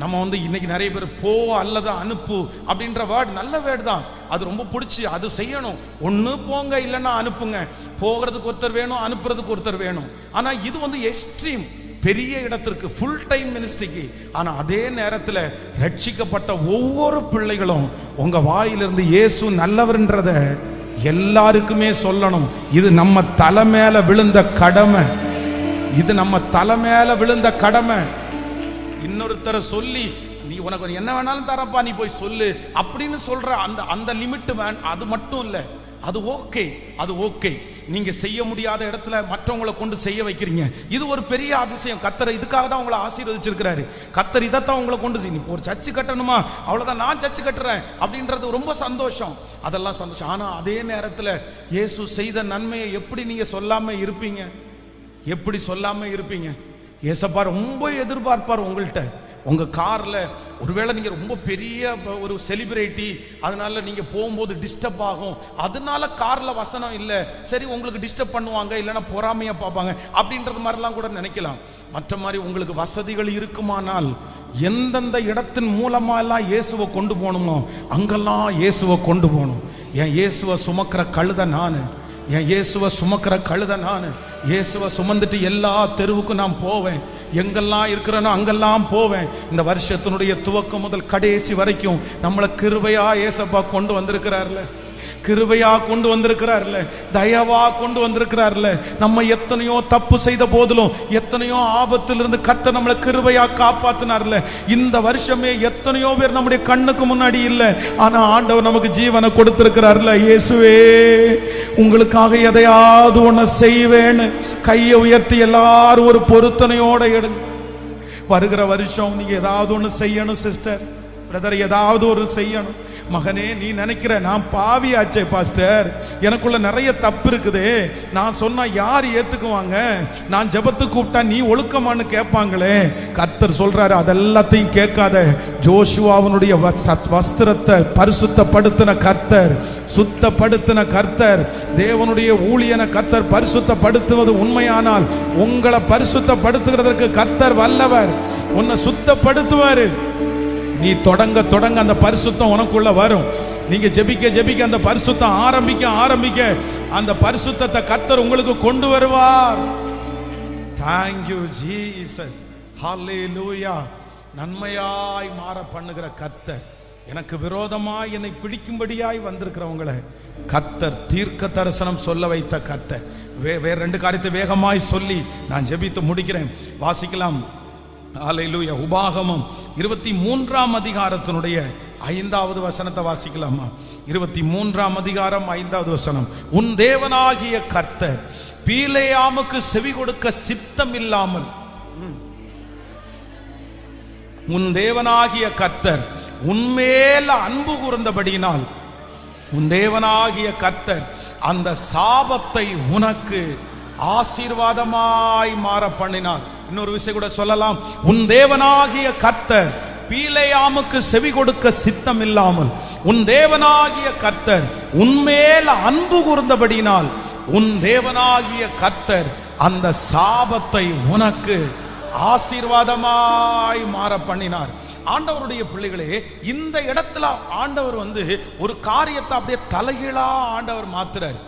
நம்ம இன்னைக்கு நிறைய பேர் போ அல்லது அனுப்பு அப்படின்ற வேர்டு நல்ல வேர்டு தான், அது ரொம்ப பிடிச்சி அது செய்யணும். ஒன்று போங்க, இல்லைன்னா அனுப்புங்க. போகிறதுக்கு ஒருத்தர் வேணும், அனுப்புறதுக்கு ஒருத்தர் வேணும். ஆனா இது எக்ஸ்ட்ரீம், பெரிய இடத்திற்கு, ஃபுல் டைம் மினிஸ்ட்ரிக்கு. ஆனா அதே நேரத்தில் ரட்சிக்கப்பட்ட ஒவ்வொரு பிள்ளைகளும் உங்க வாயிலிருந்து இயேசு நல்லவர்ன்றத எல்லாருக்குமே சொல்லணும். இது நம்ம தலை மேல விழுந்த கடமை. இன்னொருத்தரை சொல்லி நீ உனக்கு என்ன வேணாலும் தரப்பா, நீ போய் சொல்லு அப்படின்னு சொல்ற அந்த லிமிட் அது மட்டும் இல்ல. அது ஓகே. நீங்க செய்ய முடியாத இடத்துல மற்றவங்களை கொண்டு செய்ய வைக்கிறீங்க. இது ஒரு பெரிய அதிசயம். கர்த்தர் இதுக்காக தான் உங்களை ஆசீர்வதிச்சிருக்கிறாரு. கர்த்தர் இதைத்தான் உங்களை கொண்டு நீ ஒரு சர்ச்சு கட்டணுமா, அவ்வளவுதான், நான் சர்ச்சு கட்டுறேன் அப்படின்றது ரொம்ப சந்தோஷம். அதெல்லாம் சந்தோஷம். ஆனா அதே நேரத்தில் இயேசு செய்த நன்மையை எப்படி நீங்க சொல்லாம இருப்பீங்க? ஏசப்பா ரொம்ப எதிர்பார்ப்பார் உங்கள்கிட்ட. உங்க கார்ல ஒருவேளை நீங்க ரொம்ப பெரிய ஒரு செலிபிரிட்டி, அதனால நீங்க போகும்போது டிஸ்டர்ப் ஆகும், அதனால கார்ல வசனம் இல்லை, சரி உங்களுக்கு டிஸ்டர்ப் பண்ணுவாங்க, இல்லைன்னா பொறாமையா பார்ப்பாங்க அப்படின்றது மாதிரிலாம் கூட நினைக்கலாம். மற்ற மாதிரி உங்களுக்கு வசதிகள் இருக்குமானால் எந்தெந்த இடத்தின் மூலமா எல்லாம் இயேசுவை கொண்டு போகணுமோ அங்கெல்லாம் இயேசுவை கொண்டு போகணும். என் இயேசுவை சுமக்கிற கழுதை நானு, இயேசுவை சுமந்துட்டு எல்லா தெருவுக்கும் நான் போவேன். எங்கெல்லாம் இருக்கிறனோ அங்கெல்லாம் போவேன். இந்த வருஷத்தினுடைய துவக்கம் முதல் கடைசி வரைக்கும் நம்மளை கிருபையா ஏசப்பா கொண்டு வந்திருக்கிறார்ல, தயவா கொண்டு வந்திருக்கிறார்ல. நம்ம எத்தனையோ தப்பு செய்த போதிலும், எத்தனையோ ஆபத்திலிருந்து கர்த்தர் நம்மளை கிருபையா காப்பாத்தினார்ல. இந்த வருஷமே எத்தனையோ பேர் நம்முடைய கண்ணுக்கு முன்னாடி இல்லை, ஆனா ஆண்டவர் நமக்கு ஜீவனை கொடுத்திருக்கிறார்ல. இயேசுவே, உங்களுக்காக எதையாவது ஒண்ணு செய்வேன்னு கையை உயர்த்தி எல்லாரும் ஒரு பொருத்தனையோட எடுங்க. வருகிற வருஷம் நீங்க ஏதாவது ஒண்ணு செய்யணும் சிஸ்டர், பிரதர், ஏதாவது ஒரு செய்யணும். மகனே, நீ நினைக்கிற நான் பாவியாச்சே பாஸ்டர், எனக்குள்ள நிறைய தப்பு இருக்குது, நான் சொன்னா யார் ஏத்துக்குவாங்க, நான் ஜெபத்துக்கு கூப்பிட்டா நீ ஒழுக்கமானு கேட்பாங்களே. கர்த்தர் சொல்றாரு, அதெல்லாத்தையும் கேட்காத. ஜோஷுவாவுடைய வஸ்திரத்தை பரிசுத்தப்படுத்தின கர்த்தர், சுத்தப்படுத்தின கர்த்தர், தேவனுடைய ஊழியனை கர்த்தர் பரிசுத்தப்படுத்துவது உண்மையானால் உங்களை பரிசுத்தப்படுத்துகிறதற்கு கர்த்தர் வல்லவர். உன்னை சுத்தப்படுத்துவாரு. நீ தொடங்க தொடங்க அந்த பரிசுத்தம் உனக்குள்ள வரும். நீங்க ஜெபிக்க ஜெபிக்க அந்த பரிசுத்தம் ஆரம்பிக்க ஆரம்பிக்க அந்த பரிசுத்தத்தை கர்த்தர் உங்களுக்கு கொண்டு வருவார். Thank you Jesus. Hallelujah. நன்மையாய் மாற பண்ணுகிற கர்த்தர், எனக்கு விரோதமாய் என்னை பிடிக்கும்படியாய் வந்திருக்கிறவங்களை கர்த்தர் தீர்க்க தரிசனம் சொல்ல வைத்த கர்த்தர். வேற 2 காரியத்தை வேகமாய் சொல்லி நான் ஜெபித்து முடிக்கிறேன். வாசிக்கலாம். ஹல்லேலூயா. உபாகமம் 23ஆம் அதிகாரத்தினுடைய 5வது வசனத்தை வாசிக்கலாமா? 23ஆம் அதிகாரம் 5வது வசனம். உன் தேவனாகிய கர்த்தர் பீலேயாமுக்கு செவி கொடுக்க சித்தம் இல்லாமல், உன் தேவனாகிய கர்த்தர் உன்மேல அன்பு கூர்ந்தபடியினால் உன் தேவனாகிய கர்த்தர் அந்த சாபத்தை உனக்கு ஆசீர்வாதமாய் மாற பண்ணினார். இன்னொரு விஷயம் கூட சொல்லலாம். உன் தேவனாகிய கர்த்தர் பீலேயாமுக்கு செவி கொடுக்க சித்தம் இல்லாமல் உன் தேவனாகிய கர்த்தர் உன்மேல் அன்பு கூர்ந்தபடியினால் உன் தேவனாகிய கர்த்தர் அந்த சாபத்தை உனக்கு ஆசீர்வாதமாய் மாற பண்ணினார். ஆண்டவருடைய பிள்ளைகளே, இந்த இடத்துல ஆண்டவர் ஒரு காரியத்தை அப்படியே தலைகீழா ஆண்டவர் மாத்துறாரு,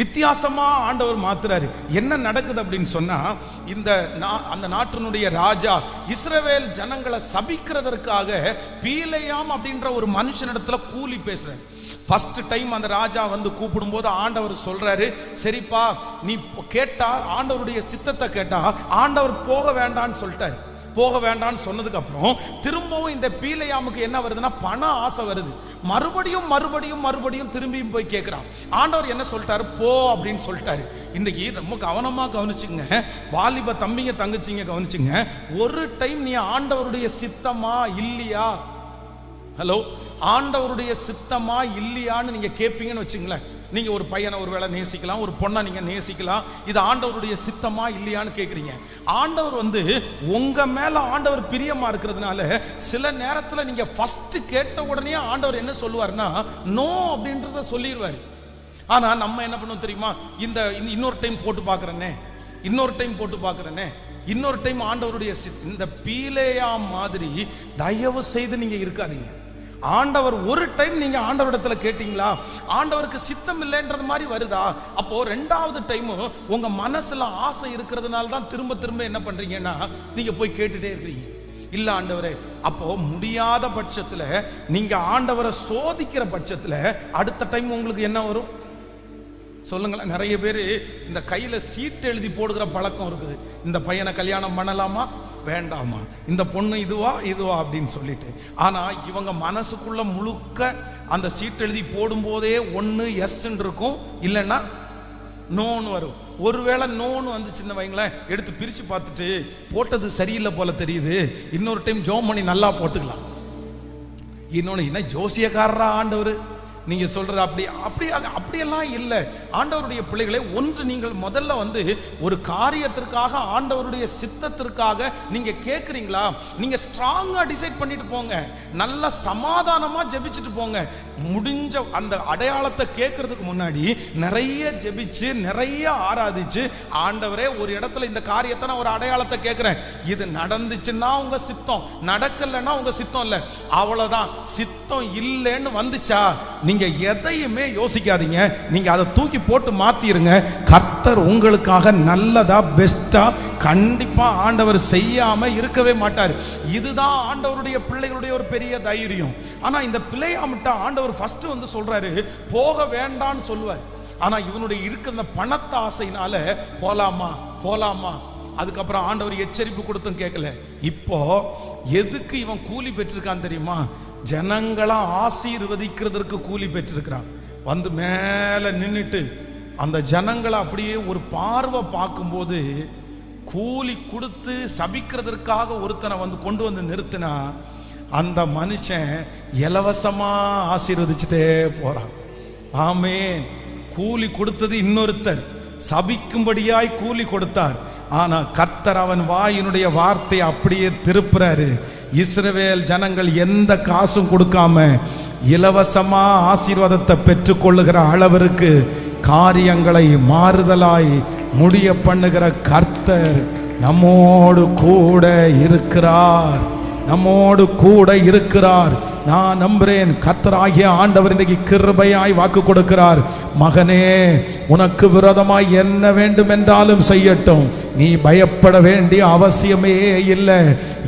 வித்தியாசமா ஆண்டவர் மாத்துறாரு. என்ன நடக்குது அப்படின்னு சொன்னா, அந்த நாட்டினுடைய ராஜா இஸ்ரவேல் ஜனங்களை சபிக்கிறதற்காக பீலேயாம் அப்படின்ற ஒரு மனுஷனிடத்துல கூலி பேசுறாரு. ஃபர்ஸ்ட் டைம் அந்த ராஜா கூப்பிடும் போது ஆண்டவர் சொல்றாரு, சரிப்பா நீ கேட்டா, ஆண்டவருடைய சித்தத்தை கேட்டா ஆண்டவர் போக வேண்டான்னு சொல்லிட்டாரு. போக வேண்டான்னு சொன்னதுக்கு அப்புறம் திரும்பவும் இந்த பீலேயாமுக்கு என்ன வருதுன்னா, பண ஆசை வருது. மறுபடியும் மறுபடியும் மறுபடியும் திரும்பியும் போய் கேட்கிறான். ஆண்டவர் என்ன சொல்லிட்டாரு, போ அப்படின்னு சொல்லிட்டாரு. இன்னைக்கு ரொம்ப கவனமா கவனிச்சுங்க, வாலிப தம்பிங்க தங்கச்சிங்க கவனிச்சுங்க. ஒரு டைம் நீ ஆண்டவருடைய சித்தமா இல்லையா, ஹலோ, ஆண்டவருடைய சித்தமா இல்லையான்னு நீங்க கேட்பீங்கன்னு வச்சுங்களேன். நீங்க ஒரு பையனை ஒரு வேளை நேசிக்கலாம், ஒரு பொண்ணை நீங்க நேசிக்கலாம். இது ஆண்டவருடைய சித்தமா இல்லையான்னு கேட்குறீங்க. ஆண்டவர் உங்க மேல ஆண்டவர் பிரியமா இருக்கிறதுனால சில நேரத்தில் நீங்க ஃபர்ஸ்ட் கேட்ட உடனே ஆண்டவர் என்ன சொல்லுவார்னா, நோ அப்படின்றத சொல்லிடுவார். ஆனா நம்ம என்ன பண்ணுவோம் தெரியுமா, இன்னொரு டைம் போட்டு பார்க்குறேனே, இன்னொரு டைம் போட்டு பார்க்குறேனே, இன்னொரு டைம் ஆண்டவருடைய இந்த பீலேயாம் மாதிரி தயவு செய்து நீங்க இருக்காதீங்க. ஆண்டவர் ஒரு டைம் நீங்க ஆண்டவரிடத்துல கேட்டீங்களா, ஆண்டவருக்கு சித்தம் இல்லைன்றது மாதிரி வருதா, அப்போ 2வது டைம் உங்க மனசுல ஆசை இருக்கிறதுனால தான் திரும்ப திரும்ப என்ன பண்றீங்கன்னா நீங்க போய் கேட்டுட்டே இருக்கிறீங்க. இல்ல ஆண்டவரே, அப்போ முடியாத பட்சத்துல நீங்க ஆண்டவரை சோதிக்கிற பட்சத்துல அடுத்த டைம் உங்களுக்கு என்ன வரும் சொல்லுங்களேன். நிறைய பேர் இந்த கையில சீட்டு எழுதி போடுகிற பழக்கம் இருக்குது. இந்த பையனை கல்யாணம் பண்ணலாமா வேண்டாமா, இந்த பொண்ணு இதுவா அப்படின்னு சொல்லிட்டு. ஆனா இவங்க மனசுக்குள்ள முழுக்க அந்த சீட்டு எழுதி போடும் போதே ஒன்னு எஸ் இருக்கும், இல்லைன்னா நோன்னு வரும். ஒருவேளை நோன்னு வந்துச்சுன்னு வைங்களேன், எடுத்து பிரிச்சு பார்த்துட்டு போட்டது சரியில்லை போல தெரியுது, இன்னொரு டைம் ஜோம் பண்ணி நல்லா போட்டுக்கலாம். இன்னொன்னு, என்ன ஜோசியக்காரரா ஆண்டவர் நீங்க சொல்றது, அப்படியெல்லாம் இல்லை. ஆண்டவருடைய பிள்ளைகளை, ஒன்று நீங்கள் முதல்ல ஒரு காரியத்திற்காக ஆண்டவருடைய சித்தத்திற்காக நீங்க கேட்குறீங்களா, நீங்க ஸ்ட்ராங்கா டிசைட் பண்ணிட்டு போங்க, நல்ல சமாதானமா ஜெபிச்சுட்டு போங்க. முடிஞ்ச அந்த அடையாளத்தை கேட்கறதுக்கு முன்னாடி நிறைய ஜெபிச்சு நிறைய ஆராதிச்சு, ஆண்டவரே ஒரு இடத்துல இந்த காரியத்தை நான் ஒரு அடையாளத்தை கேட்கிறேன், இது நடந்துச்சுன்னா உங்க சித்தம், நடக்கலைன்னா உங்க சித்தம் இல்லை, அவ்வளவுதான். சித்தம் இல்லைன்னு வந்துச்சா நீங்க எதையுமே யோசிக்காதீங்க, நீங்க அதை தூக்கி போட்டு மாத்திருங்க. கர்த்தர் உங்களுக்காக நல்லதா பெஸ்டா கண்டிப்பா ஆண்டவர் செய்யாம இருக்கவே மாட்டார். இதுதான் ஆண்டவருடைய பிள்ளைகளுடைய ஒரு பெரிய தைரியம். ஆனா இந்த பிள்ளையாமிட்ட ஆண்டவர் ஃபர்ஸ்ட் சொல்றாரு, போக வேண்டான்னு சொல்லுவார். ஆனா இவனுடைய இருக்கிற பணத்தை ஆசையினால போலாமா. அதுக்கப்புறம் ஆண்டவர் எச்சரிப்பு கொடுத்தும் கேட்கல. இப்போ எதுக்கு இவன் கூலி பெற்றிருக்கான் தெரியுமா, ஜனங்களா ஆசீர்வதிக்கிறதுக்கு கூலி பெற்றிருக்கிறான். மேல நின்னுட்டு அந்த ஜனங்களை அப்படியே ஒரு பார்வை பார்க்கும்போது, கூலி கொடுத்து சபிக்கிறதற்காக ஒருத்தனை கொண்டு நிறுத்தினா அந்த மனுஷன் இலவசமா ஆசீர்வதிச்சுட்டே போறான். ஆமென். கூலி கொடுத்தது இன்னொருத்தர், சபிக்கும்படியாய் கூலி கொடுத்தார். ஆனா கர்த்தர் அவன் வாயினுடைய வார்த்தை அப்படியே திருப்புறாரு. இஸ்ரவேல் ஜனங்கள் எந்த காசும் கொடுக்காம இலவசமா ஆசீர்வாதத்தை பெற்றுக்கொள்ளுகிற அளவிற்கு காரியங்களை மாறுதலாய் முடிய பண்ணுகிற கர்த்தர் நம்மோடு கூட இருக்கிறார், நம்மோடு கூட இருக்கிறார். நான் நம்புறேன். கர்த்தராகிய ஆண்டவர் இன்றைக்கு கிருபையாய் வாக்கு கொடுக்கிறார். மகனே, உனக்கு விரோதமாய் என்ன வேண்டும் என்றாலும் செய்யட்டும், நீ பயப்பட வேண்டிய அவசியமே இல்லை.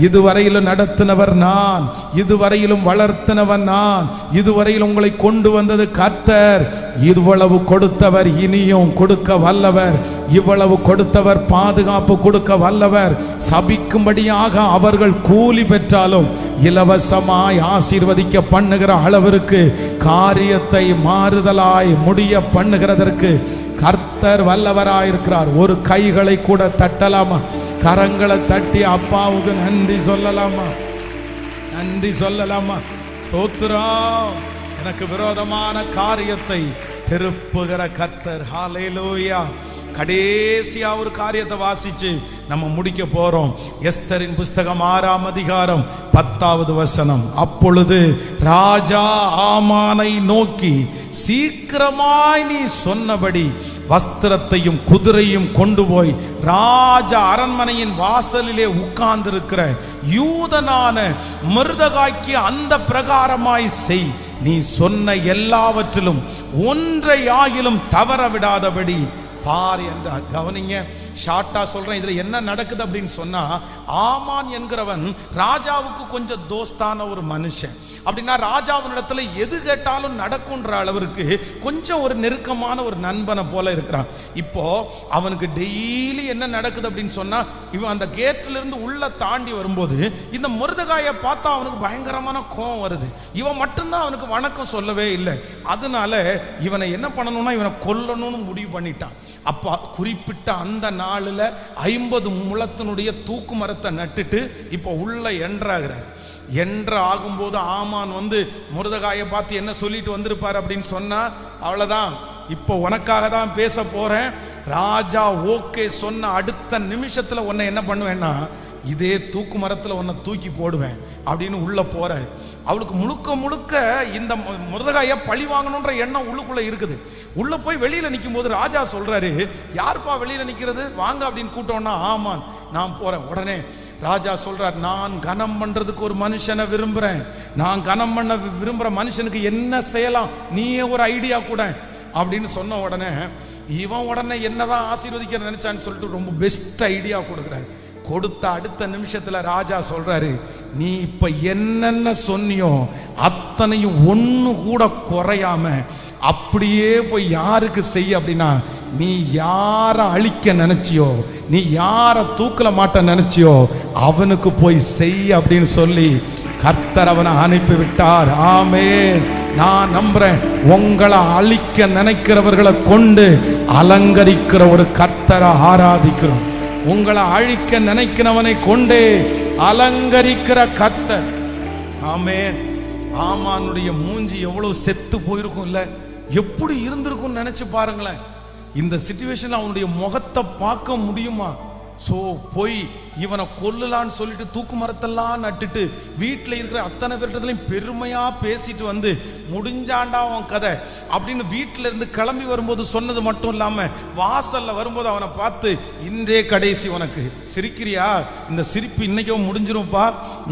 இதுவரையிலும் நடத்தினவர் நான், இதுவரையிலும் வளர்த்தினவன் நான், இதுவரையில் உங்களை கொண்டு வந்தது கர்த்தர். இவ்வளவு கொடுத்தவர் இனியும் கொடுக்க வல்லவர், இவ்வளவு கொடுத்தவர் பாதுகாப்பு கொடுக்க வல்லவர். சபிக்கும்படியாக அவர்கள் கூலி பெற்றாலும் இலவசமாய் ஆசீர்வதிக்க பண்ணுகிற அளவிற்கு காரியத்தை மாறுதலாய் முடிய பண்ணுகிறதற்கு கர்த்தர் வல்லவராயிருக்கிறார். ஒரு கைகளை கூட தட்டலாமா? கரங்களை தட்டி அப்பாவுக்கு நன்றி சொல்லலாமா? நன்றி சொல்லலாமா? ஸ்தோத்திரம். எனக்கு விரோதமான காரியத்தை திருப்புகிற கர்த்தர். ஹல்லேலூயா. கடைசியா ஒரு காரியத்தை வாசிச்சு நம்ம முடிக்க போறோம். எஸ்தரின் புஸ்தகம் 6ஆம் அதிகாரம் 10வது வசனம். அப்பொழுது ராஜா ஆமானை நோக்கி, சீக்கிரமாய் நீ சொன்னபடி வஸ்திரத்தையும் குதிரையும் கொண்டு போய் ராஜ அரண்மனையின் வாசலிலே உட்கார்ந்திருக்கிற யூதனான மொர்தெகாய்க்கு அந்த பிரகாரமாய் செய். நீ சொன்ன எல்லாவற்றிலும் ஒன்றை ஆகிலும் தவற விடாதபடி பார் என்றார். கவனிங்க, ஷார்ட்டா சொல்றேன். இதுல என்ன நடக்குது அப்படின்னு சொன்னா, ஆமான் என்கிறவன் ராஜாவுக்கு கொஞ்சம் தோஸ்தான ஒரு மனுஷன். அப்படின்னா ராஜாவினிடத்துல எது கேட்டாலும் நடக்கும்ன்ற அளவிற்கு கொஞ்சம் ஒரு நெருக்கமான ஒரு நண்பனை போல இருக்கிறான். இப்போ அவனுக்கு டெய்லி என்ன நடக்குது அப்படின்னு சொன்னா, இவன் அந்த கேட்ல இருந்து உள்ள தாண்டி வரும்போது இந்த மொர்தெகாயை பார்த்தா அவனுக்கு பயங்கரமான கோபம் வருது. இவன் மட்டும்தான் அவனுக்கு வணக்கம் சொல்லவே இல்லை. அதனால இவனை என்ன பண்ணணும்னா, இவனை கொல்லணும்னு முடிவு பண்ணிட்டான். அப்பா குறிப்பிட்ட அந்த நாளில் 50 முழத்தினுடைய தூக்கு மரத்தை நட்டுட்டு இப்போ உள்ள என்ட்ராகிறார். ஆகும்போது ஆமான் வந்து மொர்தெகாயை பார்த்து என்ன சொல்லிட்டு வந்திருப்பார் அப்படின்னு சொன்னா, அவ்வளவுதான், இப்போ உனக்காக தான் பேச போறேன். ராஜா ஓகே சொன்ன அடுத்த நிமிஷத்துல உன்னை என்ன பண்ணுவேன்னா, இதே தூக்கு மரத்துல உன்னை தூக்கி போடுவேன் அப்படின்னு உள்ள போறாரு. அவளுக்கு முழுக்க முழுக்க இந்த மொர்தெகாயை பழி வாங்கணுன்ற எண்ணம் உள்ளுக்குள்ள இருக்குது. உள்ள போய் வெளியில நிற்கும் போது ராஜா சொல்றாரு, யாருப்பா வெளியில நிக்கிறது, வாங்க அப்படின்னு கூட்டோன்னா, ஆமான் நான் போறேன். உடனே ராஜா சொல்றார், நான் கனம் பண்றதுக்கு ஒரு மனுஷனை விரும்புறேன். நான் கனம் பண்ண விரும்புற மனுஷனுக்கு என்ன செய்யலாம், நீயே ஒரு ஐடியா கூட அப்படின்னு சொன்ன உடனே இவன் உடனே என்னதான் ஆசீர்வதிக்க நினைச்சான்னு சொல்லிட்டு ரொம்ப பெஸ்ட் ஐடியா கொடுக்குறாரு. கொடுத்த அடுத்த நிமிஷத்துல ராஜா சொல்றாரு, நீ இப்ப என்னென்ன சொன்னியோ அத்தனையும் ஒண்ணு கூட குறையாம அப்படியே போய் யாருக்கு செய்ய அப்படின்னா, நீ யார அழிக்க நினைச்சியோ, நீ யார தூக்கல மாட்ட நினைச்சியோ அவனுக்கு போய் செய் அப்படின்னு சொல்லி கர்த்தர் அவனை அனுப்பி விட்டார். ஆமென். நான் நம்புறேன், உங்களை அழிக்க நினைக்கிறவர்களை கொண்டு அலங்கரிக்கிற ஒரு கர்த்தரை ஆராதிக்கிறோம். உங்களை அழிக்க நினைக்கிறவனை கொண்டே அலங்கரிக்கிற கர்த்தர். ஆமென். ஆமானுடைய மூஞ்சி எவ்வளவு செத்து போயிருக்கும் இல்ல, எப்படி இருந்திருக்கும் நினைச்சு பாருங்களேன். இந்த சிச்சுவேஷன் அவனுடைய முகத்தை பார்க்க முடியுமா? சோ போய் இவனை கொல்லலான்னு சொல்லிட்டு தூக்கு மரத்தெல்லாம் நட்டுட்டு வீட்டில் இருக்கிற அத்தனை பேர்கிட்டலையும் பெருமையா பேசிட்டு வந்து, முடிஞ்சாண்டா அவன் கதை அப்படின்னு வீட்டில இருந்து கிளம்பி வரும்போது சொன்னது மட்டும் இல்லாம வாசல்ல வரும்போது அவனை பார்த்து, இன்றே கடைசி, உனக்கு சிரிக்கிறியா, இந்த சிரிப்பு இன்னைக்கும் முடிஞ்சிரும்ப்பா,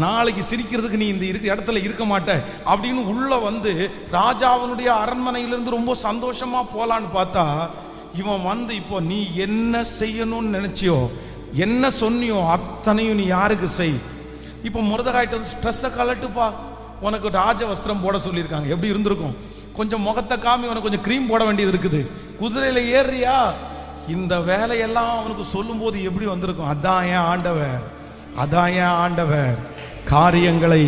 நாளைக்கு சிரிக்கிறதுக்கு நீ இந்த இடத்துல இருக்க மாட்ட அப்படின்னு உள்ள வந்து ராஜாவினுடைய அரண்மனையிலிருந்து ரொம்ப சந்தோஷமா போலான்னு பார்த்தா, இவன் வந்து இப்போ நீ என்ன செய்யணும்னு நினைச்சியோ, என்ன சொன்னியோ அத்தனையும் நீ யாருக்கு செய். இப்போ மொர்தெகாய்ட்ட வந்து ஸ்ட்ரெஸ்ஸை கலட்டுப்பா, உனக்கு ராஜ வஸ்திரம் போட சொல்லியிருக்காங்க, எப்படி இருந்திருக்கும், கொஞ்சம் முகத்தை காமி, உனக்கு கொஞ்சம் க்ரீம் போட வேண்டியது இருக்குது, குதிரையில ஏறியா, இந்த வேலையெல்லாம் அவனுக்கு சொல்லும் போது எப்படி வந்திருக்கும். அதான் ஏன் ஆண்டவர், அதான் ஏன் ஆண்டவர் காரியங்களை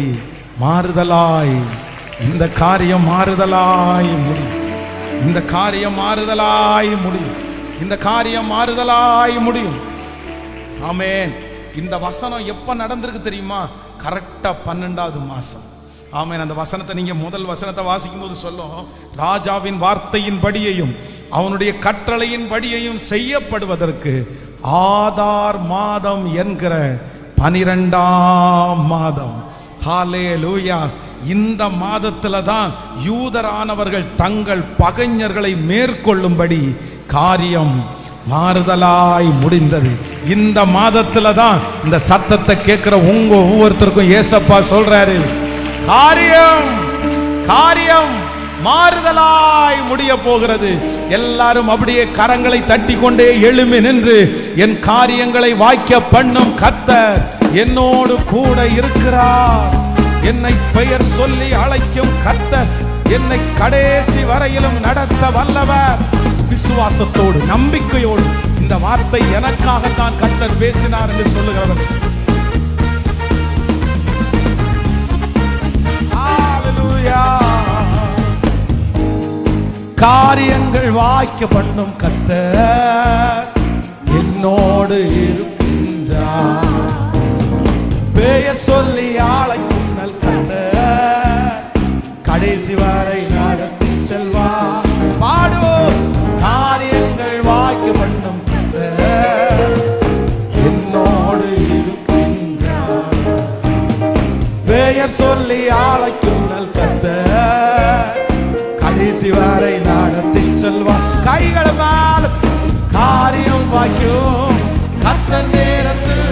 மாறுதலாய், இந்த காரியம் மாறுதலாய் முடியும், இந்த காரியம் மாறுதலாய் முடியும், இந்த காரியம் மாறுதலாய் முடியும். ஆமென். இந்த வசனம் எப்ப நடந்திருக்கு தெரியுமா? கரெக்டா 12வது மாசம். ஆமென். அந்த வசனத்தை நீங்க முதல் வசனத்தை வாசிக்கும் போது சொல்லும், ராஜாவின் வார்த்தையின் படியையும் அவனுடைய கட்டளையின் படியையும் செய்யப்படுவதற்கு ஆதார் மாதம் என்கிற 12ஆம் மாதம். ஹல்லேலூயா. இந்த மாதத்துல தான் யூதரானவர்கள் தங்கள் பகைஞர்களை மேற்கொள்ளும்படி காரியம் மாறுதலாய் முடிந்தது. இந்த மாதத்துல தான் இந்த சத்தத்தை கேட்கிற உங்க ஒவ்வொருத்தருக்கும் ஏசப்பா சொல்றாரு, காரியம் காரியம் மாறுதலாய் முடிய போகிறது. எல்லாரும் அப்படியே கரங்களை தட்டி கொண்டே எழும்பி நின்று, என் காரியங்களை வாய்க்க பண்ணும் கர்த்தர் என்னோடு கூட இருக்கிறார். என்னை பெயர் சொல்லி அழைக்கும் கர்த்தர் என்னை கடைசி வரையிலும் நடத்த வல்லவர். விசுவாசத்தோடு நம்பிக்கையோடு இந்த வார்த்தை எனக்காகத்தான் கர்த்தர் பேசினார் என்று சொல்லுகிறவர். ஹல்லேலூயா. காரியங்கள் வாய்க்க பண்ணும் கர்த்தர் என்னோடு இருக்கின்றார். பெயர் சொல்லி அழைக்கும் கர்த்தர் கடைசி வரை நடத்தி செல்வார். பாடுவோம். காரியங்கள் வாய்க்க பண்ணும் கர்த்தர் என்னோடு இருக்கின்றார். பெயர் சொல்லி அழைக்கும் கர்த்தர் கடைசி வரை நடத்தி செல்வார். கைகள் மேல காரியம் வாய்க்கும் கர்த்தர் நேரத்தில்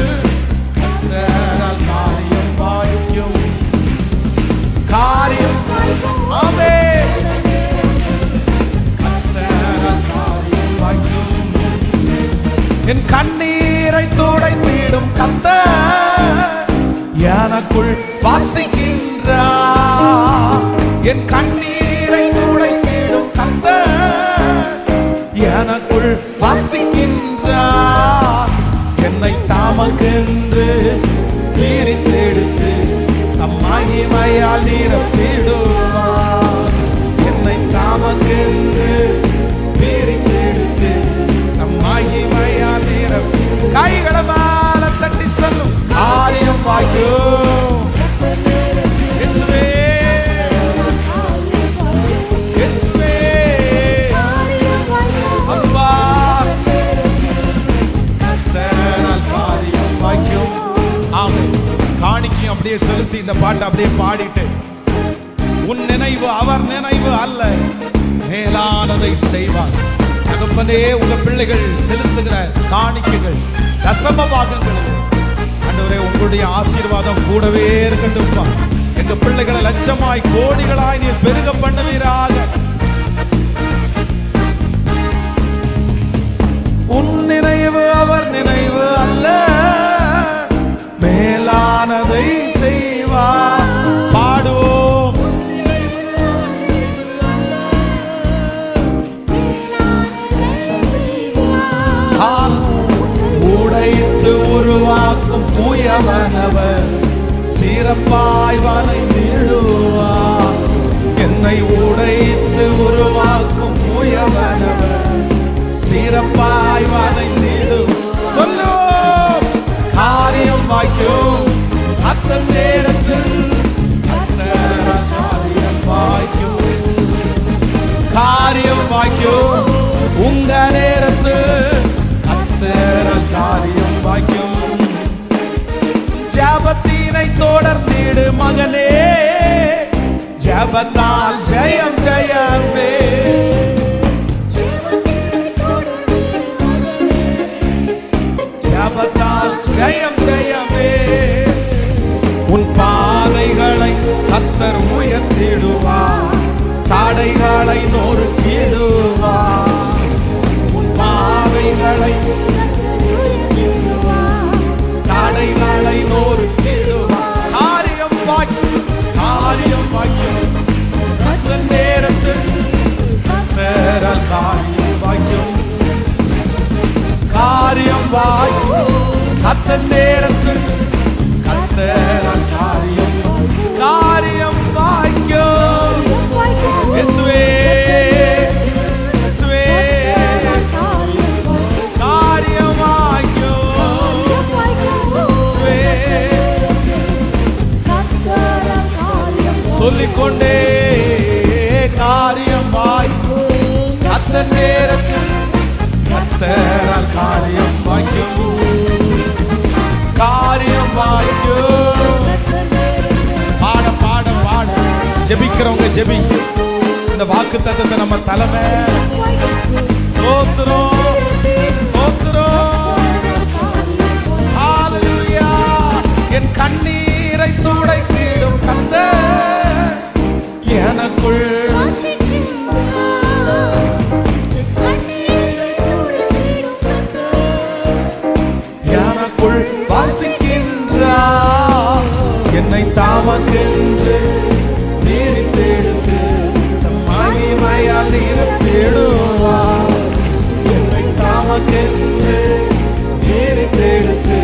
கர்த்தரால் காரியம் வாய்க்கும். காரியம் ஆமென். கர்த்தரால் காரியம் வாய்க்கும். என் கண்ணீரை துடைத்திடும் கர்த்தர் எனக்குள் வாசிக்கின்றார். என் கண்ணீரை துடைத்திடும் கர்த்தர் எனக்குள் வாசிக்கின்றார். என்னை தாமக்கென்று பிரித்தெடுத்து தம் மகிமையால் நிரப்பிடுவார். என்னை தாமக்கென்று பிரித்தெடுத்து தம் மகிமையால் நிரப்பி. கைகளை மேல தட்டி சொல்லும், காரியம் வாய்க்கும். இயேசுவே இயேசுவே அப்பா கர்த்தரால் காரியம் வாய்க்கும். ஆமென். காணிக்கையும் அப்படியே செலுத்தி இந்த பாட்டை அப்படியே பாடிட்டு, உன் நினைவு அவர் நினைவு அல்ல, மேலானதை செய்வார். தகப்பனே, உங்க பிள்ளைகள் செலுத்துகிற காணிக்கைகள் தசம பாகங்கள் ஆண்டவரே உங்களுடைய ஆசீர்வாதம் கூடவே இருக்கட்டும். எங்க பிள்ளைகளை லட்சமாய் கோடிகளாய் நீர் பெருக பண்ணுவீராக. உன் நினைவு அவர் நினைவு அல்ல, மேலானதை செய்வார். பாடுவோம். உடைத்து உருவாக்கும் புயவனவர் சிறப்பாய் வளைந்திடுவார். என்னை உடைத்து உருவாக்கும் புயவனவர் சிறப்பாய் வளைந்திடுவார். சொல்லுவோம். காரியம் வாய்க்கும் அத்தன் நேரத்தில் காரியம் வாய்க்கும். காரியம் வாய்க்கும் உங்க நேரத்தில் அத்தன் காரியம் வாய்க்கும். ஜபத்தினை தொடர்ந்திடு மகனே, ஜபத்தால் ஜெயம் ஜெயமே. ஜபத்தால் ஜெயம் ஜெயமே. உன் பாதைகளை கர்த்தர் உயர்த்திடுவார், தடைகளை நொறுக்கிடுவார். உன் பாதைகளை தடைகளை நொறுக்கிடுவார். காரியம் வாய்க்கும், காரியம் வாய்க்கும். கர்த்தர் நேரத்தில் கர்த்தரால் காரியம் வாய்க்கும். காரியம் வாய்க்கும் கர்த்தர் நேரத்தில் கர்த்தரால் காரியம் காரியம் வாய்க்கும். இயேசுவே இயேசுவே காரியம் வாய்க்கும். சொல்லிக்கொண்டே காரியம் வாய்க்கும் கர்த்தர் நேரத்தில் கர்த்தரால் காரியம் வாய்க்கும் காரியம் வாய்க்கும். பாட பாட பாட ஜெபிக்கிறவங்க ஜெபி. இந்த வாக்குத்தத்தத்தை நம்ம தலைமை ஸ்தோத்திரம் ஸ்தோத்திரம். ஹல்லேலூயா. என் கண்ணீரை துடைத்திடும் கர்த்தர் எனக்குள் எனக்குள் வாசிக்கின்றார். என்னை தாமக்கென்று நீரித்தெடுத்து மகிமையால் நிரப்பிடுவார். என்னை தாமக்கென்று நீரித்தெடுத்து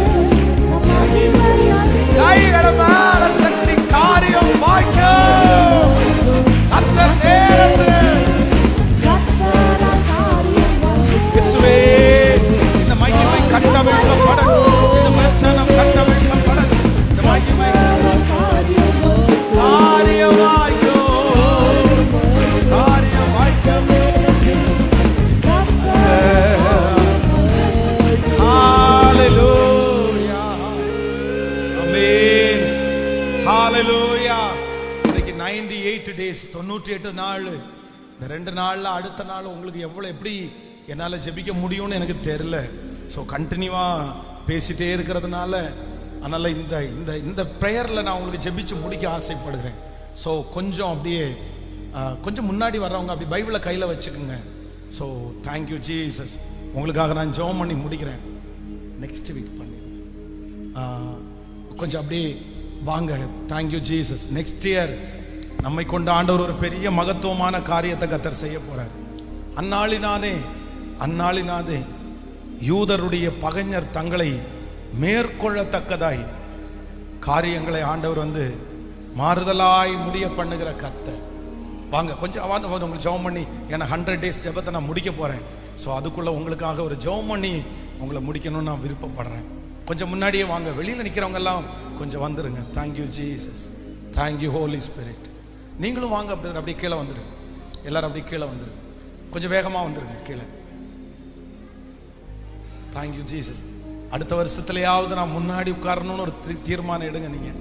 கைகளை மேல தட்டி காரியம் வாய்க்கும் அந்த நேரத்தில் இயேசுவே இந்த மகிமை கட்டவிழ்க்கப்பட, இந்த வசனம் கட்டவிழ்க்கப்பட, இந்த மகிமை காரியம் வாய்க்கும் காரியம் வாய்க்கும். ஹல்லேலூயா ஆமென் ஹல்லேலூயா. இன்னைக்கு 98 டேஸ் 98 நாள். இந்த 2 நாள்ல அடுத்த நாள் உங்களுக்கு எவ்வளவு எப்படி என்னால் ஜெபிக்க முடியும்னு எனக்கு தெரியல. ஸோ கண்டினியூவாக பேசிட்டே இருக்கிறதுனால அதனால இந்த இந்த இந்த ப்ரேயரில் நான் உங்களுக்கு ஜெபிச்சு முடிக்க ஆசைப்படுகிறேன். ஸோ கொஞ்சம் அப்படியே கொஞ்சம் முன்னாடி வர்றவங்க அப்படி பைபிளை கையில் வச்சுக்கோங்க. So thank you Jesus. உங்களுக்காக நான் ஜெபம் பண்ணி முடிக்கிறேன். நெக்ஸ்ட் வீக் பண்ணி கொஞ்சம் அப்படியே வாங்க. Thank you Jesus. நெக்ஸ்ட் இயர் நம்மை கொண்ட ஆண்டவர் ஒரு பெரிய மகத்துவமான காரியத்தை கர்த்தர் செய்ய போறார். அந்நாளினாதே யூதருடைய பகைஞர் தங்களை மேற்கொள்ளத்தக்கதாய் காரியங்களை ஆண்டவர் வந்து மாறுதலாய் முடிய பண்ணுகிற கர்த்தர். வாங்க கொஞ்சம் உங்களுக்கு ஜெபம் பண்ணி, ஏன்னா 100 டேஸ் ஜெபத்தை நான் முடிக்க போறேன். ஸோ அதுக்குள்ள உங்களுக்காக ஒரு ஜெபம் பண்ணி உங்களை முடிக்கணும்னு நான் விருப்பப்படுறேன். கொஞ்சம் முன்னாடியே வாங்க. வெளியில் நிற்கிறவங்க எல்லாம் கொஞ்சம் வந்துருங்க. Thank you Jesus. Thank you holy spirit. நீங்களும் வாங்க. அப்படியே கீழே வந்துருங்க. எல்லாரும் அப்படியே கீழே வந்துருங்க. கொஞ்சம் வேகமாக வந்துருங்க கீழே. Thank you Jesus. அடுத்த வருஷத்துலையாவது நான் முன்னாடி உட்காரணும்னு ஒரு தீர்மானம் எடுங்க நீங்க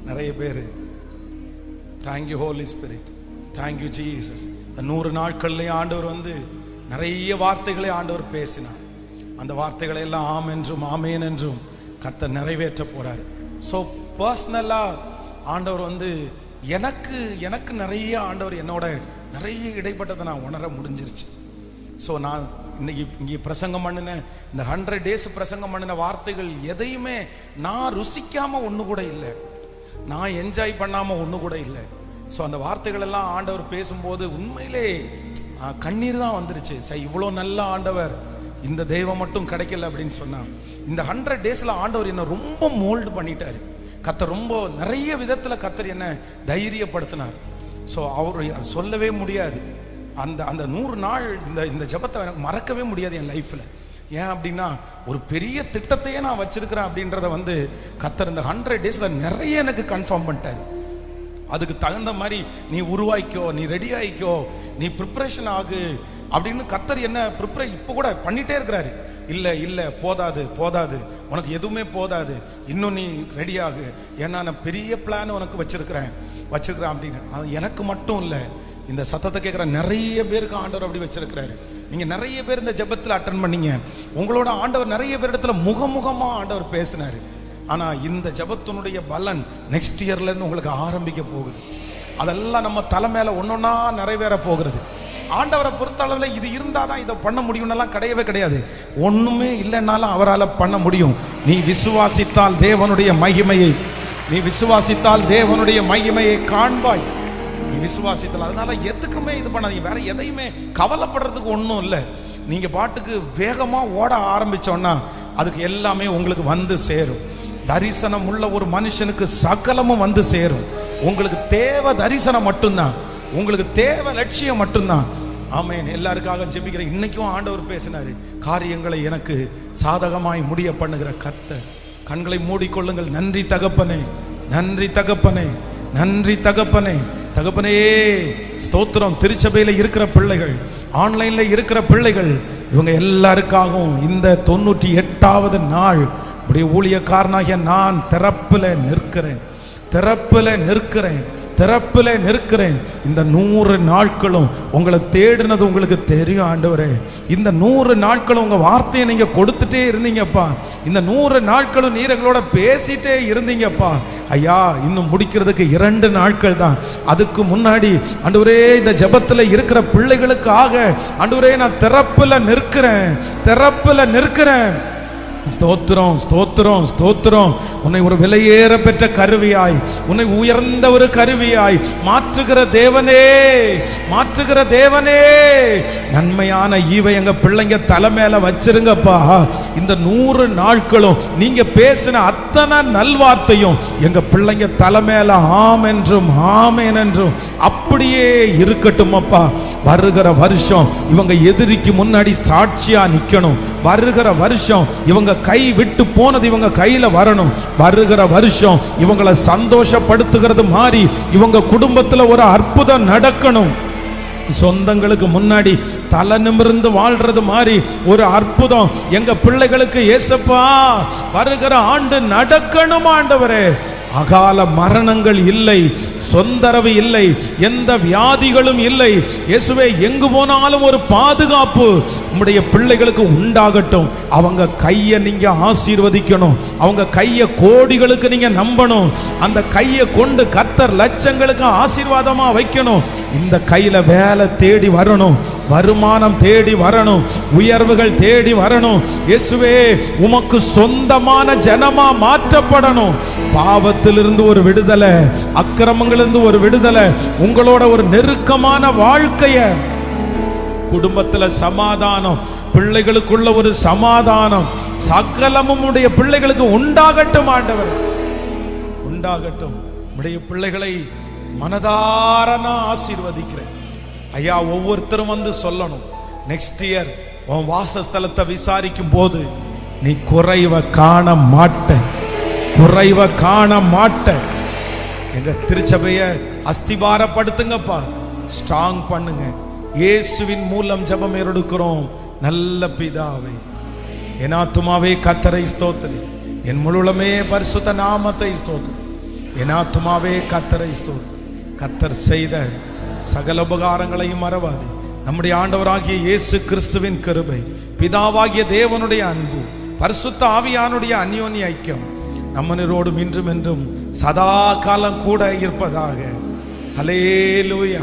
நிறைய பேர். Thank you holy spirit. Thank you Jesus. இந்த 100 நாட்கள்லேயும் ஆண்டவர் வந்து நிறைய வார்த்தைகளை ஆண்டவர் பேசினார். அந்த வார்த்தைகளை எல்லாம் ஆம் என்றும் ஆமேன் என்றும் கர்த்தர் நிறைவேற்ற போறாரு. ஸோ பர்சனலாக ஆண்டவர் வந்து எனக்கு நிறைய ஆண்டவர் என்னோட நிறைய இடைப்பட்டதை நான் உணர முடிஞ்சிருச்சு. ஸோ நான் இன்னைக்கு இங்கே பிரசங்கம் பண்ணின இந்த 100 டேஸ் பிரசங்கம் பண்ணின வார்த்தைகள் எதையுமே நான் ருசிக்காமல் ஒன்று கூட இல்லை, நான் என்ஜாய் பண்ணாமல் ஒன்று கூட இல்லை. ஸோ அந்த வார்த்தைகள் எல்லாம் ஆண்டவர் பேசும்போது உண்மையிலே கண்ணீர் தான் வந்துருச்சு. சார் இவ்வளோ நல்ல ஆண்டவர் இந்த தெய்வம் மட்டும் கிடைக்கல அப்படின்னு சொன்னான். இந்த 100 டேஸில் ஆண்டவர் என்னை ரொம்ப மோல்டு பண்ணிட்டார். கர்த்தர் ரொம்ப நிறைய விதத்தில் கர்த்தர் என்னை தைரியப்படுத்தினார். ஸோ அவர் சொல்லவே முடியாது. அந்த 100 நாள் இந்த ஜெபத்தை எனக்கு மறக்கவே முடியாது என் லைஃப்பில். ஏன் அப்படின்னா ஒரு பெரிய திட்டத்தையே நான் வச்சிருக்கிறேன் அப்படின்றத வந்து கர்த்தர் இந்த 100 டேஸில் நிறைய எனக்கு கன்ஃபார்ம் பண்ணிட்டார். அதுக்கு தகுந்த மாதிரி நீ உருவாக்கிக்கோ, நீ ரெடி ஆகிக்கோ, நீ ப்ரிப்பரேஷன் ஆகு அப்படின்னு கர்த்தர் என்ன இப்போ கூட பண்ணிட்டே இருக்கிறாரு. இல்லை போதாது உனக்கு எதுவுமே போதாது, இன்னும் நீ ரெடி ஆகு, ஏன்னா நான் பெரிய பிளான் உனக்கு வச்சிருக்கிறேன் அப்படின்னு. அது எனக்கு மட்டும் இல்லை, இந்த சத்தத்தை கேட்குற நிறைய பேருக்கு ஆண்டவர் அப்படி வச்சிருக்கிறாரு. நீங்க நிறைய பேர் இந்த ஜெபத்தில் அட்டன் பண்ணீங்க. உங்களோட ஆண்டவர் நிறைய பேர் இடத்துல முகமுகமா ஆண்டவர் பேசினாரு. ஆனா இந்த ஜெபத்தினுடைய பலன் நெக்ஸ்ட் இயர்ல இருந்து உங்களுக்கு ஆரம்பிக்க போகுது. அதெல்லாம் நம்ம தலை மேல ஒன்னொன்னா நிறைவேற போகிறது. ஆண்டவரை பொறுத்த அளவில் இது இருந்தாதான் இதை பண்ண முடியும்னெல்லாம் கிடையவே கிடையாது. ஒண்ணுமே இல்லைன்னாலும் அவரால் பண்ண முடியும். நீ விசுவாசித்தால் தேவனுடைய மகிமையை காண்பாய். நீ விசுவாசித்தால். அதனால எதுக்குமே இது பண்ணாதீங்க. வேற எதையுமே கவலைப்படுறதுக்கு ஒன்றும் இல்லை. நீங்க பாட்டுக்கு வேகமா ஓட ஆரம்பிச்சோன்னா அதுக்கு எல்லாமே உங்களுக்கு வந்து சேரும். தரிசனம் உள்ள ஒரு மனுஷனுக்கு சகலமும் வந்து சேரும். உங்களுக்கு தேவை தரிசனம் மட்டும்தான், உங்களுக்கு தேவை லட்சியம் மட்டும்தான். ஆமென். எல்லாருக்காக ஜெபிக்கிறேன். இன்னைக்கும் ஆண்டவர் பேசினாரு, காரியங்களை எனக்கு சாதகமாய் முடிய பண்ணுகிற கர்த்தர். கண்களை மூடிக்கொள்ளுங்கள். நன்றி தகப்பனே, நன்றி தகப்பனே, நன்றி தகப்பனே, தகப்பனே ஸ்தோத்திரம். திருச்சபையில் இருக்கிற பிள்ளைகள், ஆன்லைன்ல இருக்கிற பிள்ளைகள், இவங்க எல்லாருக்காகவும் இந்த 98வது நாள் உடைய ஊழியக்காரனாகிய நான் திறப்பில் நிற்கிறேன். இந்த 100 நாட்களும் உங்களை தேடினது உங்களுக்கு தெரியும் ஆண்டவரே. இந்த 100 நாட்களும் உங்க வார்த்தையை நீங்க கொடுத்துட்டே இருந்தீங்கப்பா. இந்த 100 நாட்களும் நீர் எங்களோட பேசிட்டே இருந்தீங்கப்பா. ஐயா, இன்னும் முடிக்கிறதுக்கு 2 நாட்கள் தான். அதுக்கு முன்னாடி ஆண்டவரே இந்த ஜெபத்துல இருக்கிற பிள்ளைகளுக்காக ஆண்டவரே நான் திறப்புல நிற்கிறேன். ஸ்தோத்திரம். உன்னை ஒரு விலையேற பெற்ற கருவியாய், உன்னை உயர்ந்த ஒரு கருவியாய் மாற்றுகிற தேவனே, நன்மையான ஈவை எங்க பிள்ளைங்க தலைமையில வச்சிருங்கப்பா. இந்த 100 நாட்களும் நீங்க பேசின அத்தனை நல்வார்த்தையும் எங்க பிள்ளைங்க தலைமையில ஆமென் என்றும் அப்படியே இருக்கட்டும் அப்பா. வருகிற வருஷம் இவங்க எதிரிக்கு முன்னாடி சாட்சியா நிக்கணும். வருகிற வருஷம் இவங்க கை விட்டு போனது இவங்க கையில வரணும். வருகிற வருஷம் இவங்களை சந்தோஷப்படுத்துகிறது மாதிரி இவங்க குடும்பத்துல ஒரு அற்புதம் நடக்கணும். சொந்தங்களுக்கு முன்னாடி தலை நிமிர்ந்து வாழ்றது மாதிரி ஒரு அற்புதம் எங்க பிள்ளைகளுக்கு ஏசப்பா வருகிற ஆண்டு நடக்கணும் ஆண்டவரே. அகால மரணங்கள் இல்லை, சொந்தரவு இல்லை, எந்த வியாதிகளும் இல்லை இயேசுவே. எங்கு போனாலும் ஒரு பாதுகாப்பு உம்முடைய பிள்ளைகளுக்கு உண்டாகட்டும். அவங்க கையை நீங்க ஆசீர்வதிக்கணும். அவங்க கையை கோடிகளுக்கு நீங்க நம்பணும். அந்த கையை கொண்டு கர்த்தர் லட்சங்களுக்கு ஆசீர்வாதமா வைக்கணும். இந்த கையில வேலை தேடி வரணும், வருமானம் தேடி வரணும், உயர்வுகள் தேடி வரணும். இயேசுவே, உமக்கு சொந்தமான ஜனமா மாற்றப்படணும். பாவத்திலிருந்து ஒரு விடுதலை, அக்கிரமங்களிலிருந்து ஒரு விடுதலை, உங்களோட ஒரு நெருக்கமான வாழ்க்கைய, குடும்பத்துல சமாதானம், பிள்ளைகளுக்குள்ள ஒரு சமாதானம், சகலமும் உடைய பிள்ளைகளுக்கு உண்டாகட்டும் ஆண்டவர், உண்டாகட்டும். உடைய பிள்ளைகளை மனதார நான் ஆசீர்வதிக்கிறேன் ஐயா. ஒவ்வொருத்தரும் வந்து சொல்லணும், நெக்ஸ்ட் இயர் உன் வாசஸ்தலத்தை விசாரிக்கும் போது நீ குறைவ காண மாட்ட. எங்க திருச்சபைய அஸ்திபாரப்படுத்துங்கப்பா, ஸ்ட்ராங் பண்ணுங்க. இயேசுவின் மூலம் ஜெபம் எடுக்கிறோம் நல்ல பிதாவே. என் ஆத்துமாவே கர்த்தரை ஸ்தோத்திரி, என் முழுமே பரிசுத்த நாமத்தை ஸ்தோத்திரி. என் ஆத்துமாவே கர்த்தரை ஸ்தோத்திரி. கர்த்தர் செய்த சகல உபகாரங்களையும் மறவாது. நம்முடைய ஆண்டவராகிய இயேசு கிறிஸ்துவின் கிருபை, பிதாவாகிய தேவனுடைய அன்பு, பரிசுத்த ஆவியானுடைய அந்யோன்ய ஐக்கியம் நம்மனரோடும் இன்றும் என்றும் சதா காலம் கூட இருப்பதாக. ஹல்லேலூயா.